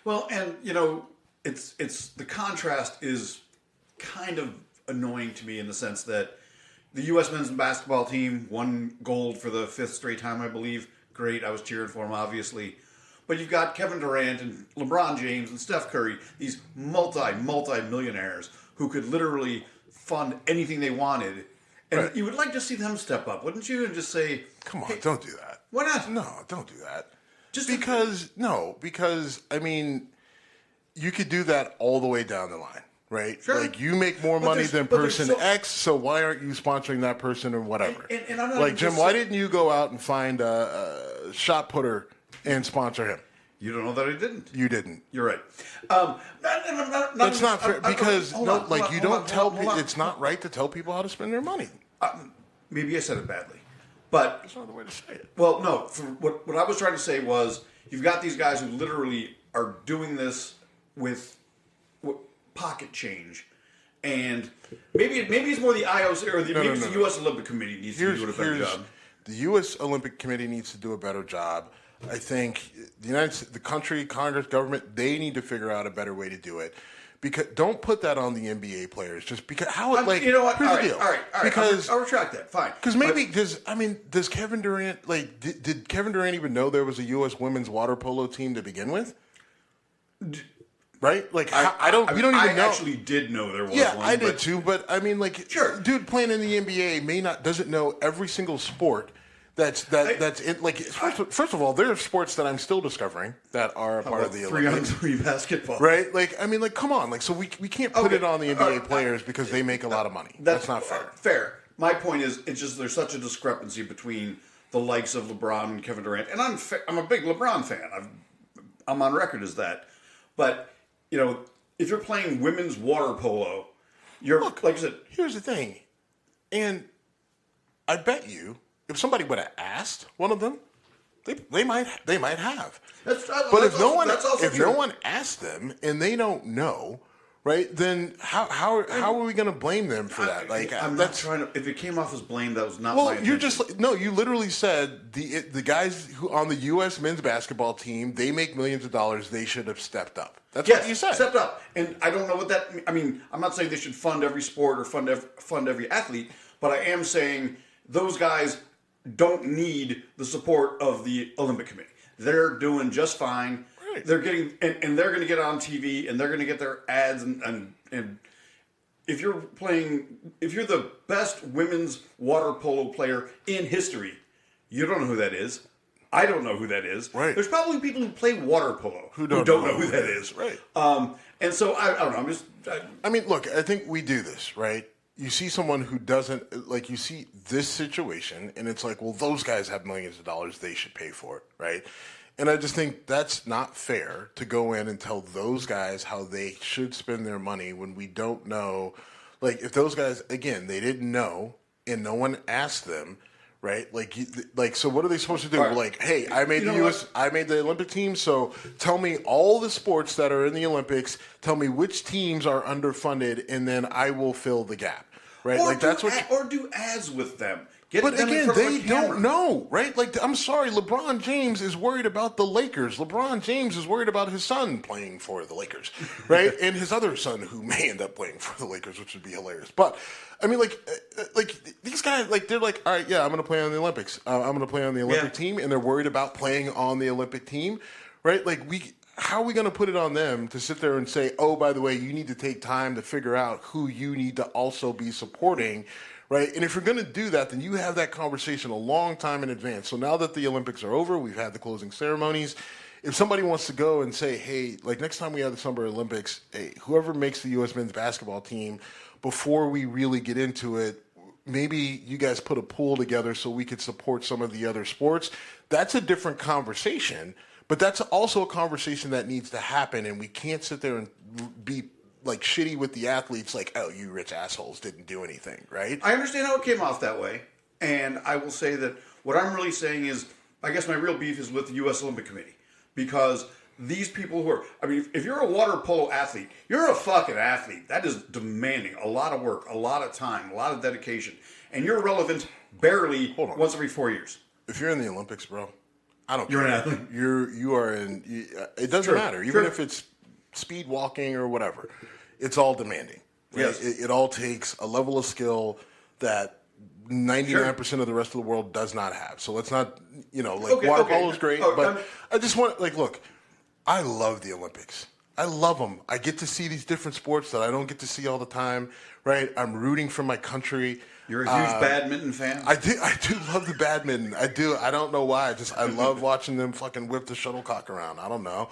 Well, and you know, it's the contrast is kind of annoying to me in the sense that the U.S. men's basketball team won gold for the 5th straight time, I believe. Great, I was cheering for him, obviously. But you've got Kevin Durant and LeBron James and Steph Curry, these multi-millionaires who could literally fund anything they wanted. And you would like to see them step up, wouldn't you? And just say, come on, hey, don't do that. Why not? No, don't do that. Just because I mean, you could do that all the way down the line, right? Sure. Like, you make more money than person X, so why aren't you sponsoring that person or whatever? And I'm not like, Jim, why didn't you go out and find a shot putter and sponsor him? You don't know that I didn't. You didn't. You're right. That's not fair, because you don't tell people. It's not right to tell people how to spend their money. Maybe I said it badly, but that's not the way to say it. Well, no. What I was trying to say was, you've got these guys who literally are doing this with pocket change, and maybe it's more the IOC or the U.S. Olympic Committee needs to do a better job. The U.S. Olympic Committee needs to do a better job. I think the country, Congress, government, they need to figure out a better way to do it. Because don't put that on the NBA players. Just because you know what? Here's the deal. All right. Because I'll retract that. Fine. Because does Kevin Durant did Kevin Durant even know there was a U.S. women's water polo team to begin with? Right? Like, we don't even know. I actually did know there was one. Yeah, I did too. But I mean, like, sure, dude playing in the NBA doesn't know every single sport. That's it. Like, first of all, there are sports that I'm still discovering that are a part of the Olympics. 3-on-3 basketball, right? Like, I mean, like, come on, like, so we can't put it on the NBA players because they make a lot of money. That's not fair. Fair. My point is, it's just there's such a discrepancy between the likes of LeBron and Kevin Durant, and I'm a big LeBron fan. I'm on record as that. But you know, if you're playing women's water polo, like I said. Here's the thing, and I bet you, if somebody would have asked one of them, they might have. But if no one asked them and they don't know, right? Then how are we going to blame them for that? Like, I'm not trying to. If it came off as blame, that was not. Well, my intention. you literally said the guys who on the U.S. men's basketball team, they make millions of dollars. They should have stepped up. That's what you said. Stepped up, and I don't know what that. I mean, I'm not saying they should fund every sport or fund every athlete, but I am saying those guys don't need the support of the Olympic Committee. They're doing just fine. Right. They're getting and they're going to get on TV and they're going to get their ads and if you're the best women's water polo player in history, you don't know who that is. I don't know who that is. Right. There's probably people who play water polo who don't know who that is. Right. And so I don't know. I mean, look, I think we do this, right? You see someone who doesn't, like, you see this situation, and it's like, well, those guys have millions of dollars, they should pay for it, right? And I just think that's not fair to go in and tell those guys how they should spend their money when we don't know. Like, if those guys, again, they didn't know, and no one asked them, right? Like, so what are they supposed to do? Right. Like, hey, I made I made the Olympic team, so tell me all the sports that are in the Olympics, tell me which teams are underfunded, and then I will fill the gap. Right, or that's what. Or do ads with them. But again, they don't know, right? Like, I'm sorry, LeBron James is worried about the Lakers. LeBron James is worried about his son playing for the Lakers, right? And his other son who may end up playing for the Lakers, which would be hilarious. But I mean, like these guys, like they're like, all right, yeah, I'm going to play on the Olympics. I'm going to play on the Olympic team, and they're worried about playing on the Olympic team, right? Like how are we going to put it on them to sit there and say, oh, by the way, you need to take time to figure out who you need to also be supporting, right? And if you're going to do that, then you have that conversation a long time in advance. So now that the Olympics are over, we've had the closing ceremonies. If somebody wants to go and say, hey, like next time we have the Summer Olympics, hey, whoever makes the U.S. men's basketball team, before we really get into it, maybe you guys put a pool together so we could support some of the other sports. That's a different conversation, but that's also a conversation that needs to happen, and we can't sit there and be like shitty with the athletes, like, oh, you rich assholes didn't do anything, right? I understand how it came off that way, and I will say that what I'm really saying is, I guess my real beef is with the U.S. Olympic Committee, because these people who are, I mean, if you're a water polo athlete, you're a fucking athlete. That is demanding a lot of work, a lot of time, a lot of dedication, and you're relevant barely once every 4 years. If you're in the Olympics, bro, I don't care. You're an athlete. You are in. It doesn't matter, even if it's speed walking or whatever. It's all demanding. Right? Yes. It all takes a level of skill that 99% of the rest of the world does not have. So let's not, water polo is great, but I just want, look, I love the Olympics. I love them. I get to see these different sports that I don't get to see all the time, right? I'm rooting for my country. You're a huge badminton fan? I do love the badminton. I do. I don't know why. I love watching them fucking whip the shuttlecock around. I don't know.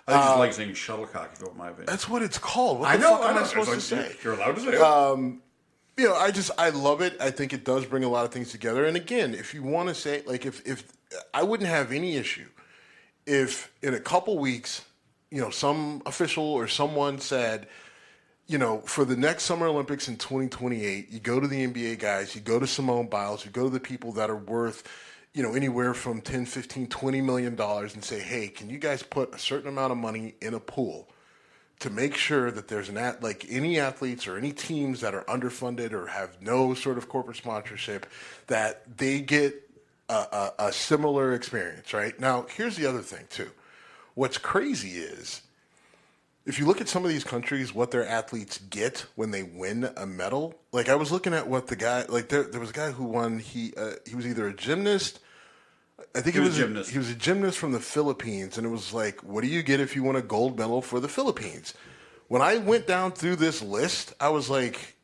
I just like saying shuttlecock, if you don't mind my opinion. That's what it's called. What the fuck am I supposed to say? You're allowed to say it. I love it. I think it does bring a lot of things together. And again, if you want to say, like, if I wouldn't have any issue if in a couple weeks, some official or someone said, for the next Summer Olympics in 2028, you go to the NBA guys, you go to Simone Biles, you go to the people that are worth anywhere from 10, 15, $20 million and say, hey, can you guys put a certain amount of money in a pool to make sure that there's any athletes or any teams that are underfunded or have no sort of corporate sponsorship, that they get a similar experience, right? Now, here's the other thing, too. What's crazy is, if you look at some of these countries, what their athletes get when they win a medal, like I was looking at what the guy, like there was a guy who won, he was either a gymnast, I think he was a gymnast from the Philippines, and it was like, what do you get if you win a gold medal for the Philippines? When I went down through this list, I was like,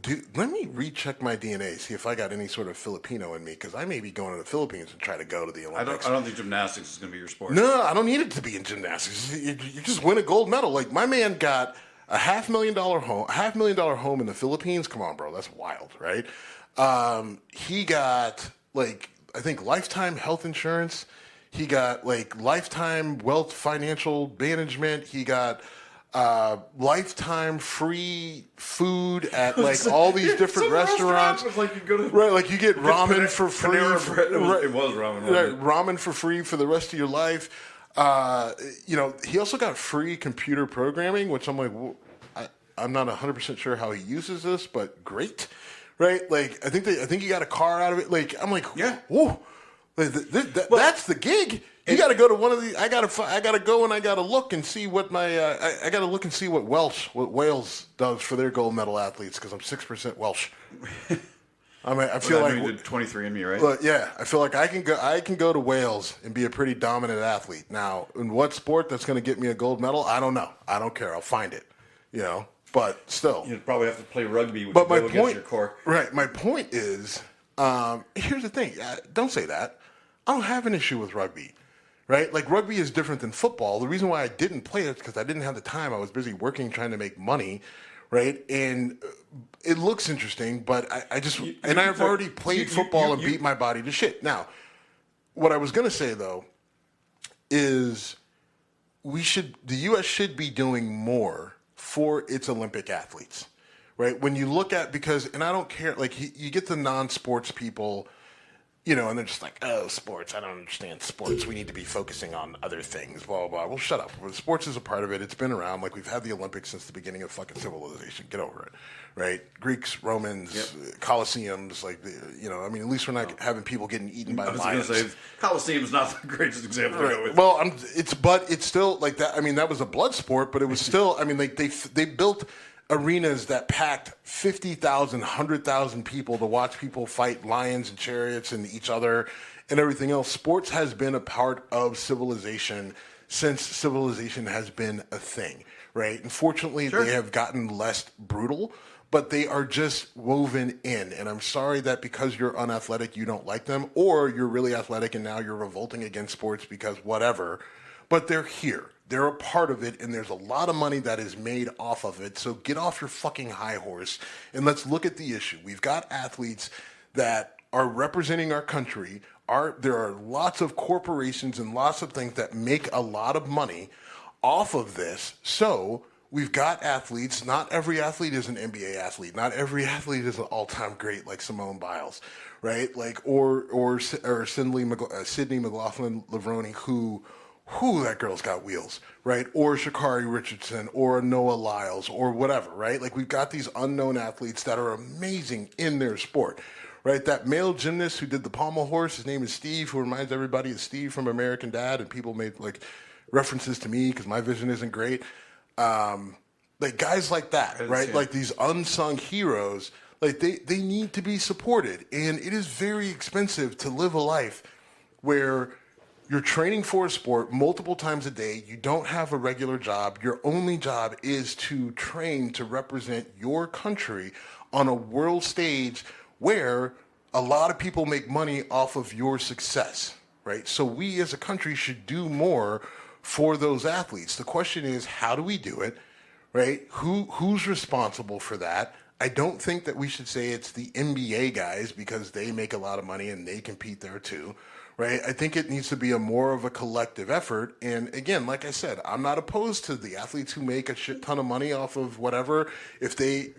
dude, let me recheck my DNA, see if I got any sort of Filipino in me, because I may be going to the Philippines and try to go to the Olympics. I don't think gymnastics is going to be your sport. No, I don't need it to be in gymnastics. You just win a gold medal. Like, my man got a $500,000 home in the Philippines. Come on, bro, that's wild, right? He got, I think lifetime health insurance. He got lifetime wealth financial management. He got lifetime free food at all these different restaurants. You get ramen for free. It was ramen. Right, ramen for free for the rest of your life. He also got free computer programming, which I'm like, I'm not 100% sure how he uses this, but great. Right? I think he got a car out of it. I'm like, yeah. Whoa. That's the gig. You got to go to one of the. I got to go and I got to look and see what I got to look and see what Wales does for their gold medal athletes, because I'm 6% Welsh. I feel like you did 23andMe, right? But yeah, I feel like I can go to Wales and be a pretty dominant athlete. Now, in what sport that's going to get me a gold medal? I don't know. I don't care. I'll find it. But still, you'd probably have to play rugby. Against your core. Right. My point is, here's the thing. Don't say that. I don't have an issue with rugby. Right? Rugby is different than football. The reason why I didn't play it is because I didn't have the time. I was busy working, trying to make money. Right? And it looks interesting, but I've already played football and beat my body to shit. Now, what I was going to say, though, is the U.S. should be doing more for its Olympic athletes. Right? When you look at, and I don't care, you get the non-sports people, and they're just like, oh, sports, I don't understand sports. We need to be focusing on other things, blah, blah, blah. Well, shut up. Well, sports is a part of it. It's been around. Like, we've had the Olympics since the beginning of fucking civilization. Get over it, right? Greeks, Romans, Colosseums, at least we're not having people getting eaten by lions. I was going to say, Colosseum's not the greatest example to go with. Well, it's still like that. I mean, that was a blood sport, but it was still, they built arenas that packed 50,000, 100,000 people to watch people fight lions and chariots and each other and everything else. Sports has been a part of civilization since civilization has been a thing, right? Unfortunately, they have gotten less brutal, but they are just woven in. And I'm sorry that because you're unathletic, you don't like them, or you're really athletic and now you're revolting against sports because whatever, but they're here. They're a part of it, and there's a lot of money that is made off of it. So get off your fucking high horse, and let's look at the issue. We've got athletes that are representing our country. There are lots of corporations and lots of things that make a lot of money off of this. So we've got athletes. Not every athlete is an NBA athlete. Not every athlete is an all-time great like Simone Biles, right? Like or Sydney McLaughlin-Levrone, who that girl's got wheels, right? Or Sha'Carri Richardson, or Noah Lyles, or whatever, right? Like, we've got these unknown athletes that are amazing in their sport, right? That male gymnast who did the pommel horse, his name is Steve, who reminds everybody of Steve from American Dad, and people made, like, references to me because my vision isn't great. Like, guys like that, right? Like, these unsung heroes, like, they need to be supported. And it is very expensive to live a life where you're training for a sport multiple times a day. You don't have a regular job. Your only job is to train to represent your country on a world stage where a lot of people make money off of your success, right? So we as a country should do more for those athletes. The question is, how do we do it, right? Who's responsible for that? I don't think that we should say it's the NBA guys because they make a lot of money and they compete there too. Right? I think it needs to be more of a collective effort. And again, like I said, I'm not opposed to the athletes who make a shit ton of money off of whatever. If they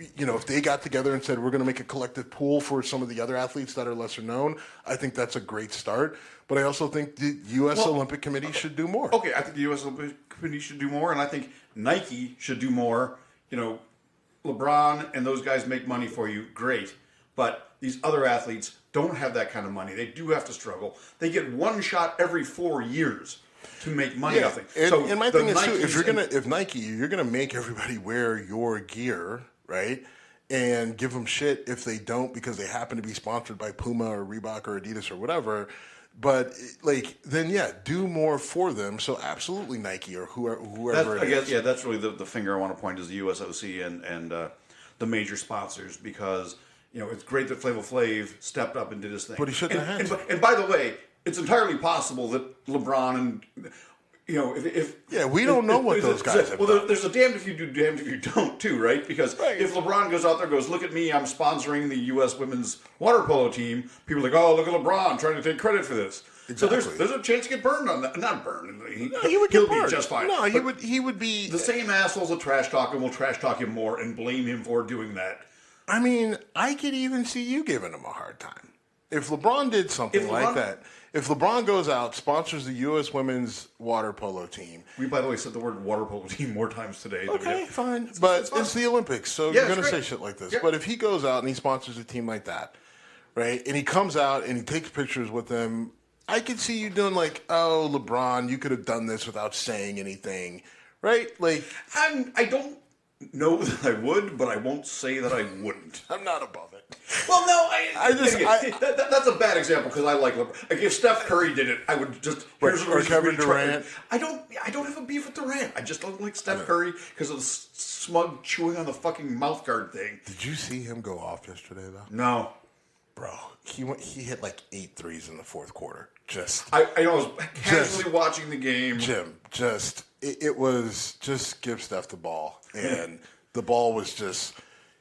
got together and said, we're going to make a collective pool for some of the other athletes that are lesser known, I think that's a great start. But I also think the U.S. Olympic Committee should do more. Okay, I think the U.S. Olympic Committee should do more, and I think Nike should do more. LeBron and those guys make money for you, great. But these other athletes don't have that kind of money. They do have to struggle. They get one shot every 4 years to make money off things. And my thing is too, if Nike, you're gonna make everybody wear your gear, right? And give them shit if they don't because they happen to be sponsored by Puma or Reebok or Adidas or whatever. But then do more for them. So absolutely Nike or whoever it is. Yeah, that's really the finger I want to point is the USOC and the major sponsors because. It's great that Flavor Flav stepped up and did his thing. But he shook their hands. And by the way, it's entirely possible that LeBron and, we don't know what those guys have done. There's a damned if you do, damned if you don't, too, right? Because if LeBron goes out there and goes, look at me, I'm sponsoring the U.S. women's water polo team, people are like, oh, look at LeBron trying to take credit for this. Exactly. So there's a chance to get burned on that. Not burned. He'll be just fine. No, he would be... The same assholes that trash talk him will trash talk him more and blame him for doing that. I mean, I could even see you giving him a hard time. If LeBron did something like that, if LeBron goes out, sponsors the U.S. women's water polo team. We, by the way, said the word water polo team more times today. Okay, fine. But it's the Olympics, so you're going to say shit like this. Yeah. But if he goes out and he sponsors a team like that, right, and he comes out and he takes pictures with them, I could see you doing like, oh, LeBron, you could have done this without saying anything, right? Like, I don't know that I would, but I won't say that I wouldn't. I'm not above it. Well, no, that's a bad example because I like LeBron. Like if Steph Curry did it, I would just or Kevin Durant. I don't have a beef with Durant. I just don't like Steph Curry because of the smug chewing on the fucking mouth guard thing. Did you see him go off yesterday though? No, bro. He hit like 8 threes in the fourth quarter. I was casually watching the game. Jim, it was just give Steph the ball, and the ball was just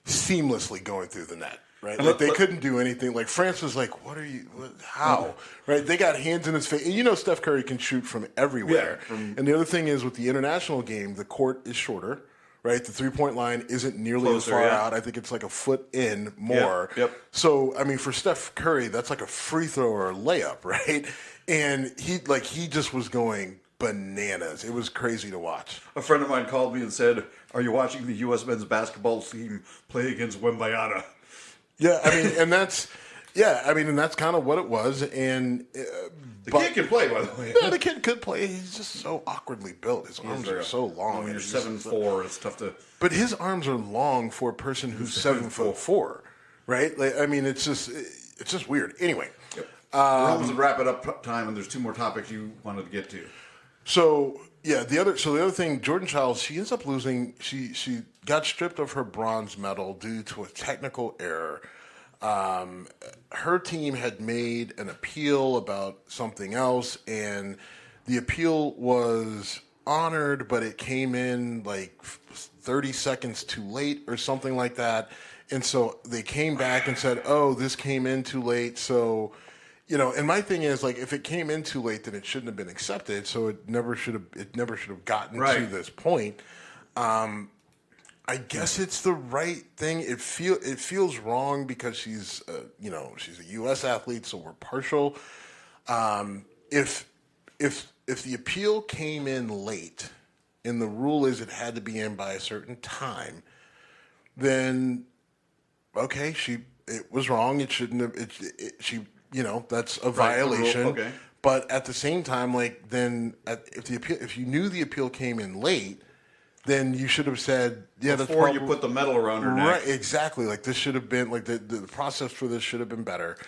seamlessly going through the net. Right, like they couldn't do anything. Like France was like, "What are you? How?" Right? They got hands in his face, and Steph Curry can shoot from everywhere. And the other thing is with the international game, the court is shorter. right? The 3-point line isn't nearly Closer, as far yeah. out. I think it's like a foot in more. Yep. So, I mean, for Steph Curry, that's like a free throw or a layup, right? And he just was going bananas. It was crazy to watch. A friend of mine called me and said, "Are you watching the U.S. men's basketball team play against Wembanyama?" Yeah, I mean, and that's kind of what it was. And The kid can play, by the way. Yeah, the kid could play. He's just so awkwardly built. His arms are so long. When you're 7'4", it's tough to. But his arms are long for a person who's 7'4", right? Like, I mean, it's just weird. Anyway, We're almost at wrap it up time, and there's 2 more topics you wanted to get to. So yeah, the other thing, Jordan Childs, she ends up losing. She got stripped of her bronze medal due to a technical error. Her team had made an appeal about something else, and the appeal was honored, but it came in like 30 seconds too late or something like that. And so they came back and said, "Oh, this came in too late." So, and my thing is, like, if it came in too late, then it shouldn't have been accepted. So it never should have gotten to this point. I guess it's the right thing. It feels wrong because she's she's a U.S. athlete, so we're partial. If the appeal came in late, and the rule is it had to be in by a certain time, then okay, it was wrong. It shouldn't have. That's a violation. Okay. But at the same time, like, then if you knew the appeal came in late, then you should have said, yeah, that's before you put the medal around her neck. Right, exactly. Like, this should have been, like, the process for this should have been better.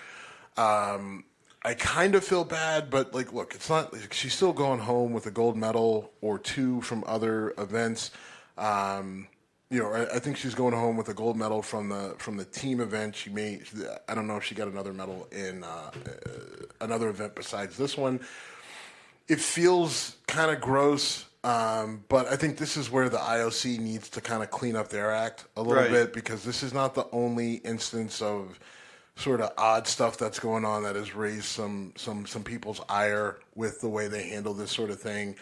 I kind of feel bad, but, like, look, it's not, like, she's still going home with a gold medal or 2 from other events. I think she's going home with a gold medal from the team event. I don't know if she got another medal in another event besides this one. It feels kind of gross. But I think this is where the IOC needs to kind of clean up their act a little bit, because this is not the only instance of sort of odd stuff that's going on that has raised some people's ire with the way they handle this sort of thing.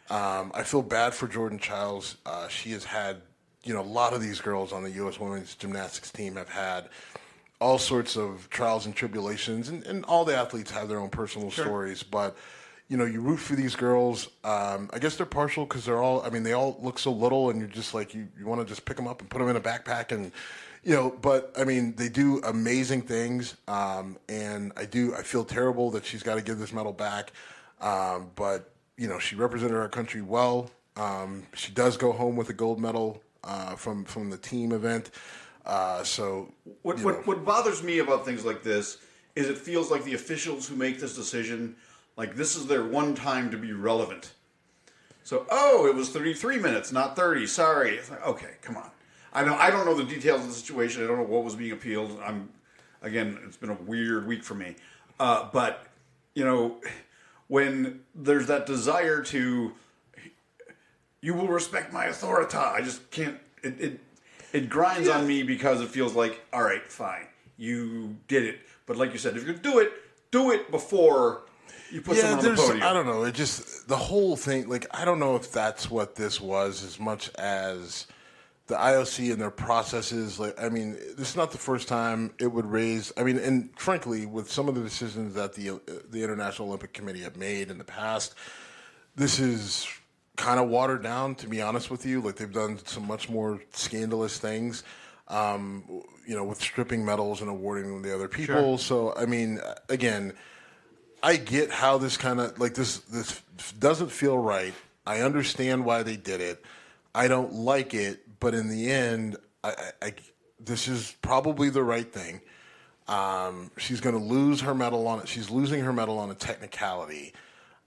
I feel bad for Jordan Childs. She has had, a lot of these girls on the U.S. women's gymnastics team have had all sorts of trials and tribulations, and all the athletes have their own personal stories, but you root for these girls. I guess they're partial because they all look so little, and you're just like, you want to just pick them up and put them in a backpack, and, but I mean, they do amazing things. And I feel terrible that she's got to give this medal back. But, she represented our country well. She does go home with a gold medal, from the team event. What bothers me about things like this is it feels like the officials who make this decision, like, this is their one time to be relevant. So, it was 33 minutes, not 30. Sorry. It's like, okay, come on. I don't know the details of the situation. I don't know what was being appealed. It's been a weird week for me. But when there's that desire to, you will respect my authority, I just can't. It grinds on me because it feels like, all right, fine, you did it. But like you said, if you're gonna do it before you put someone on the podium. I don't know. It just, the whole thing, like, I don't know if that's what this was as much as the IOC and their processes. Like, I mean, this is not the first time it would raise, and frankly, with some of the decisions that the International Olympic Committee have made in the past, this is kind of watered down, to be honest with you. Like, they've done some much more scandalous things, with stripping medals and awarding them to other people. Sure. So, again, I get how this kind of, like, this doesn't feel right. I understand why they did it. I don't like it, but in the end, this is probably the right thing. She's going to lose her medal on it. She's losing her medal on a technicality,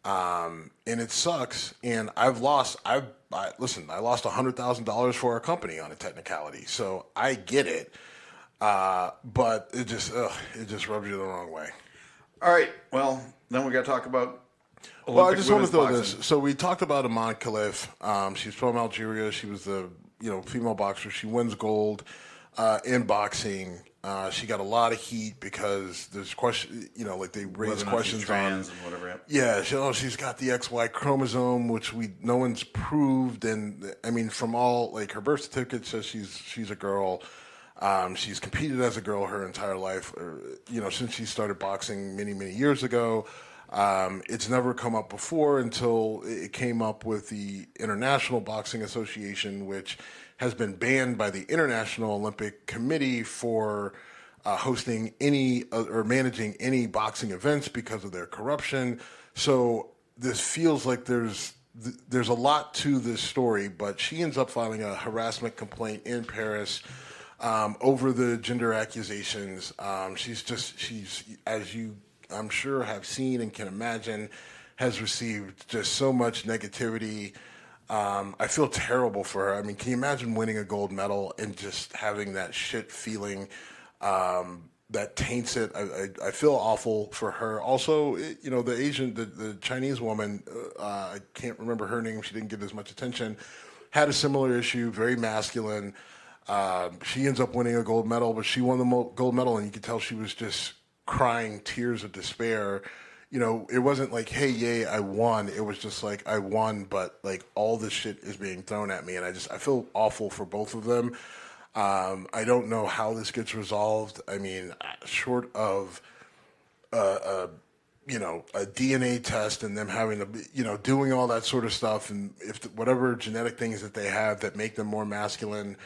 and it sucks. And I lost $100,000 for our company on a technicality, so I get it. But it just rubs you the wrong way. All right. Well, then we got to talk about Olympic Well, I just want to throw boxing. this. So we talked about Iman Khalif. She's from Algeria. She was the female boxer. She wins gold in boxing. She got a lot of heat because there's question, like they raised questions trans on and whatever. Yeah, she's got the XY chromosome, which no one's proved, and I mean, from all like her birth certificate says she's a girl. She's competed as a girl her entire life, since she started boxing many years ago. It's never come up before until it came up with the International Boxing Association, which has been banned by the International Olympic Committee for hosting any or managing any boxing events because of their corruption. So this feels like there's a lot to this story, but she ends up filing a harassment complaint in Paris over the gender accusations. She's as you I'm sure have seen and can imagine, has received just so much negativity. I feel terrible for her. I mean, can you imagine winning a gold medal and just having that shit feeling that taints it? I feel awful for her. Also, the Chinese woman, I can't remember her name. She didn't get as much attention. Had a similar issue, very masculine. She ends up winning a gold medal, but she won the gold medal, and you could tell she was just crying tears of despair. It wasn't like, hey, yay, I won. It was just like, I won, but like all this shit is being thrown at me, and I feel awful for both of them. I don't know how this gets resolved. I mean, short of a DNA test and them having to, doing all that sort of stuff, and whatever genetic things that they have that make them more masculine,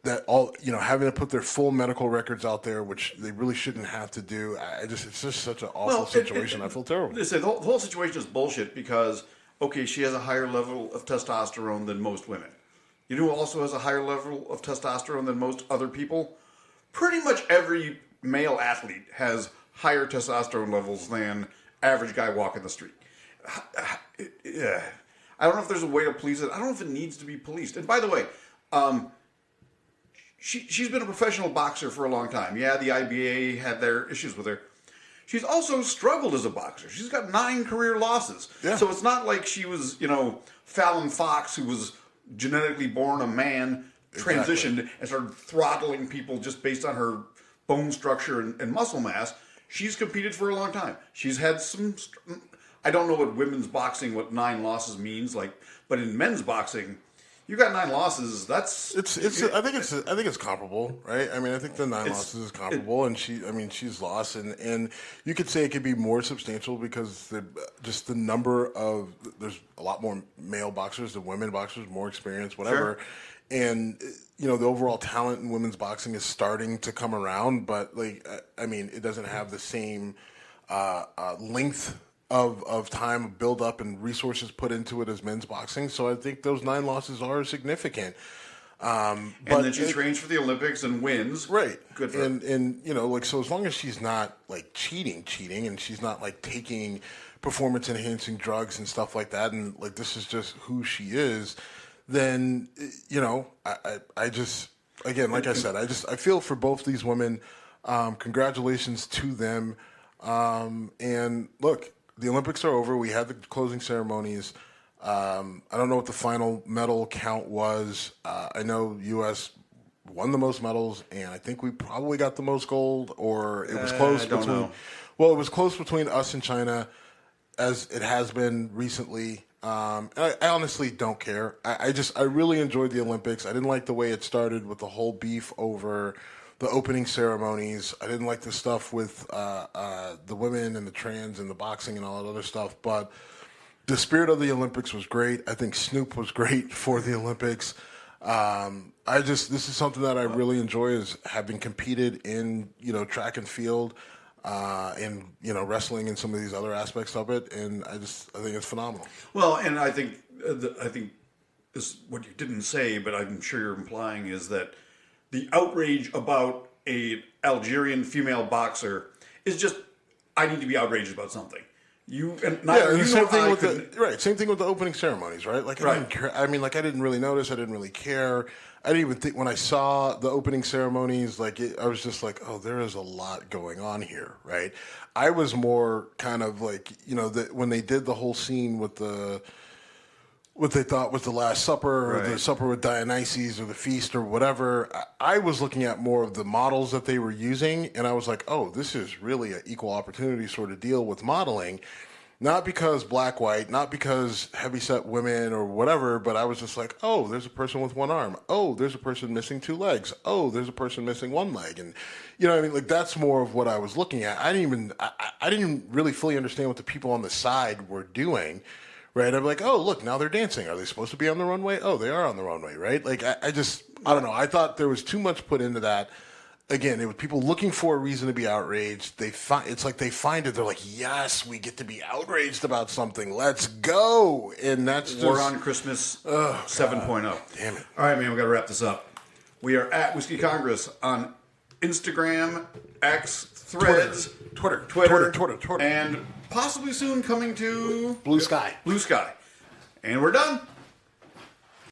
that all, having to put their full medical records out there, which they really shouldn't have to do. It's just such an awful situation. I feel terrible. The whole situation is bullshit because, okay, she has a higher level of testosterone than most women. You know who also has a higher level of testosterone than most other people? Pretty much every male athlete has higher testosterone levels than average guy walking the street. Yeah. I don't know if there's a way to police it. I don't know if it needs to be policed. And by the way, She's been a professional boxer for a long time. Yeah, the IBA had their issues with her. She's also struggled as a boxer. She's got 9 career losses. Yeah. So it's not like she was, Fallon Fox, who was genetically born a man, transitioned and started throttling people just based on her bone structure and muscle mass. She's competed for a long time. She's had some... I don't know what women's boxing, what 9 losses means, but in men's boxing... You got 9 losses. I think it's comparable, right? I mean, I think the 9 losses is comparable, and she's lost, and you could say it could be more substantial because the number of there's a lot more male boxers than women boxers, more experience, whatever, sure. And the overall talent in women's boxing is starting to come around, but it doesn't have the same length of time, build up, and resources put into it as men's boxing. So I think those 9 losses are significant. And then she trains for the Olympics and wins. Right. Good for her. And so as long as she's not cheating, and she's not taking performance enhancing drugs and stuff like that, and this is just who she is, then I just, again, like I said, I feel for both these women. Congratulations to them. And look, the Olympics are over. We had the closing ceremonies. I don't know what the final medal count was. I know U.S. won the most medals, and I think we probably got the most gold, or it was close between. Well, it was close between us and China, as it has been recently. I honestly don't care. I really enjoyed the Olympics. I didn't like the way it started with the whole beef over the opening ceremonies. I didn't like the stuff with the women and the trans and the boxing and all that other stuff. But the spirit of the Olympics was great. I think Snoop was great for the Olympics. This is something that I really enjoy, is having competed in track and field, and wrestling and some of these other aspects of it. And I think it's phenomenal. Well, and I think this, what you didn't say, but I'm sure you're implying, is that the outrage about a Algerian female boxer is just, I need to be outraged about something. Same thing with the opening ceremonies, right? I didn't really notice. I didn't really care. I didn't even think when I saw the opening ceremonies, I was just like, oh, there is a lot going on here, right? I was more kind of when they did the whole scene with the what they thought was the Last Supper or the Right. Supper with Dionysus or the feast or whatever. I was looking at more of the models that they were using, and I was like, oh, this is really an equal opportunity sort of deal with modeling. Not because black, white, not because heavyset women or whatever, but I was just like, oh, there's a person with one arm. Oh, there's a person missing two legs. Oh, there's a person missing one leg. And, you know what I mean? Like, that's more of what I was looking at. I didn't even really fully understand what the people on the side were doing, right? I'm like, oh, look, now they're dancing. Are they supposed to be on the runway? Oh, they are on the runway, right? Like, I don't know. I thought there was too much put into that. Again, it was people looking for a reason to be outraged. It's like they find it. They're like, yes, we get to be outraged about something. Let's go. And that's just... War on Christmas 7.0. Damn it. All right, man, we got to wrap this up. We are at Whiskey Congress on Instagram, X, Threads, Twitter. and possibly soon coming to Blue Sky. And we're done.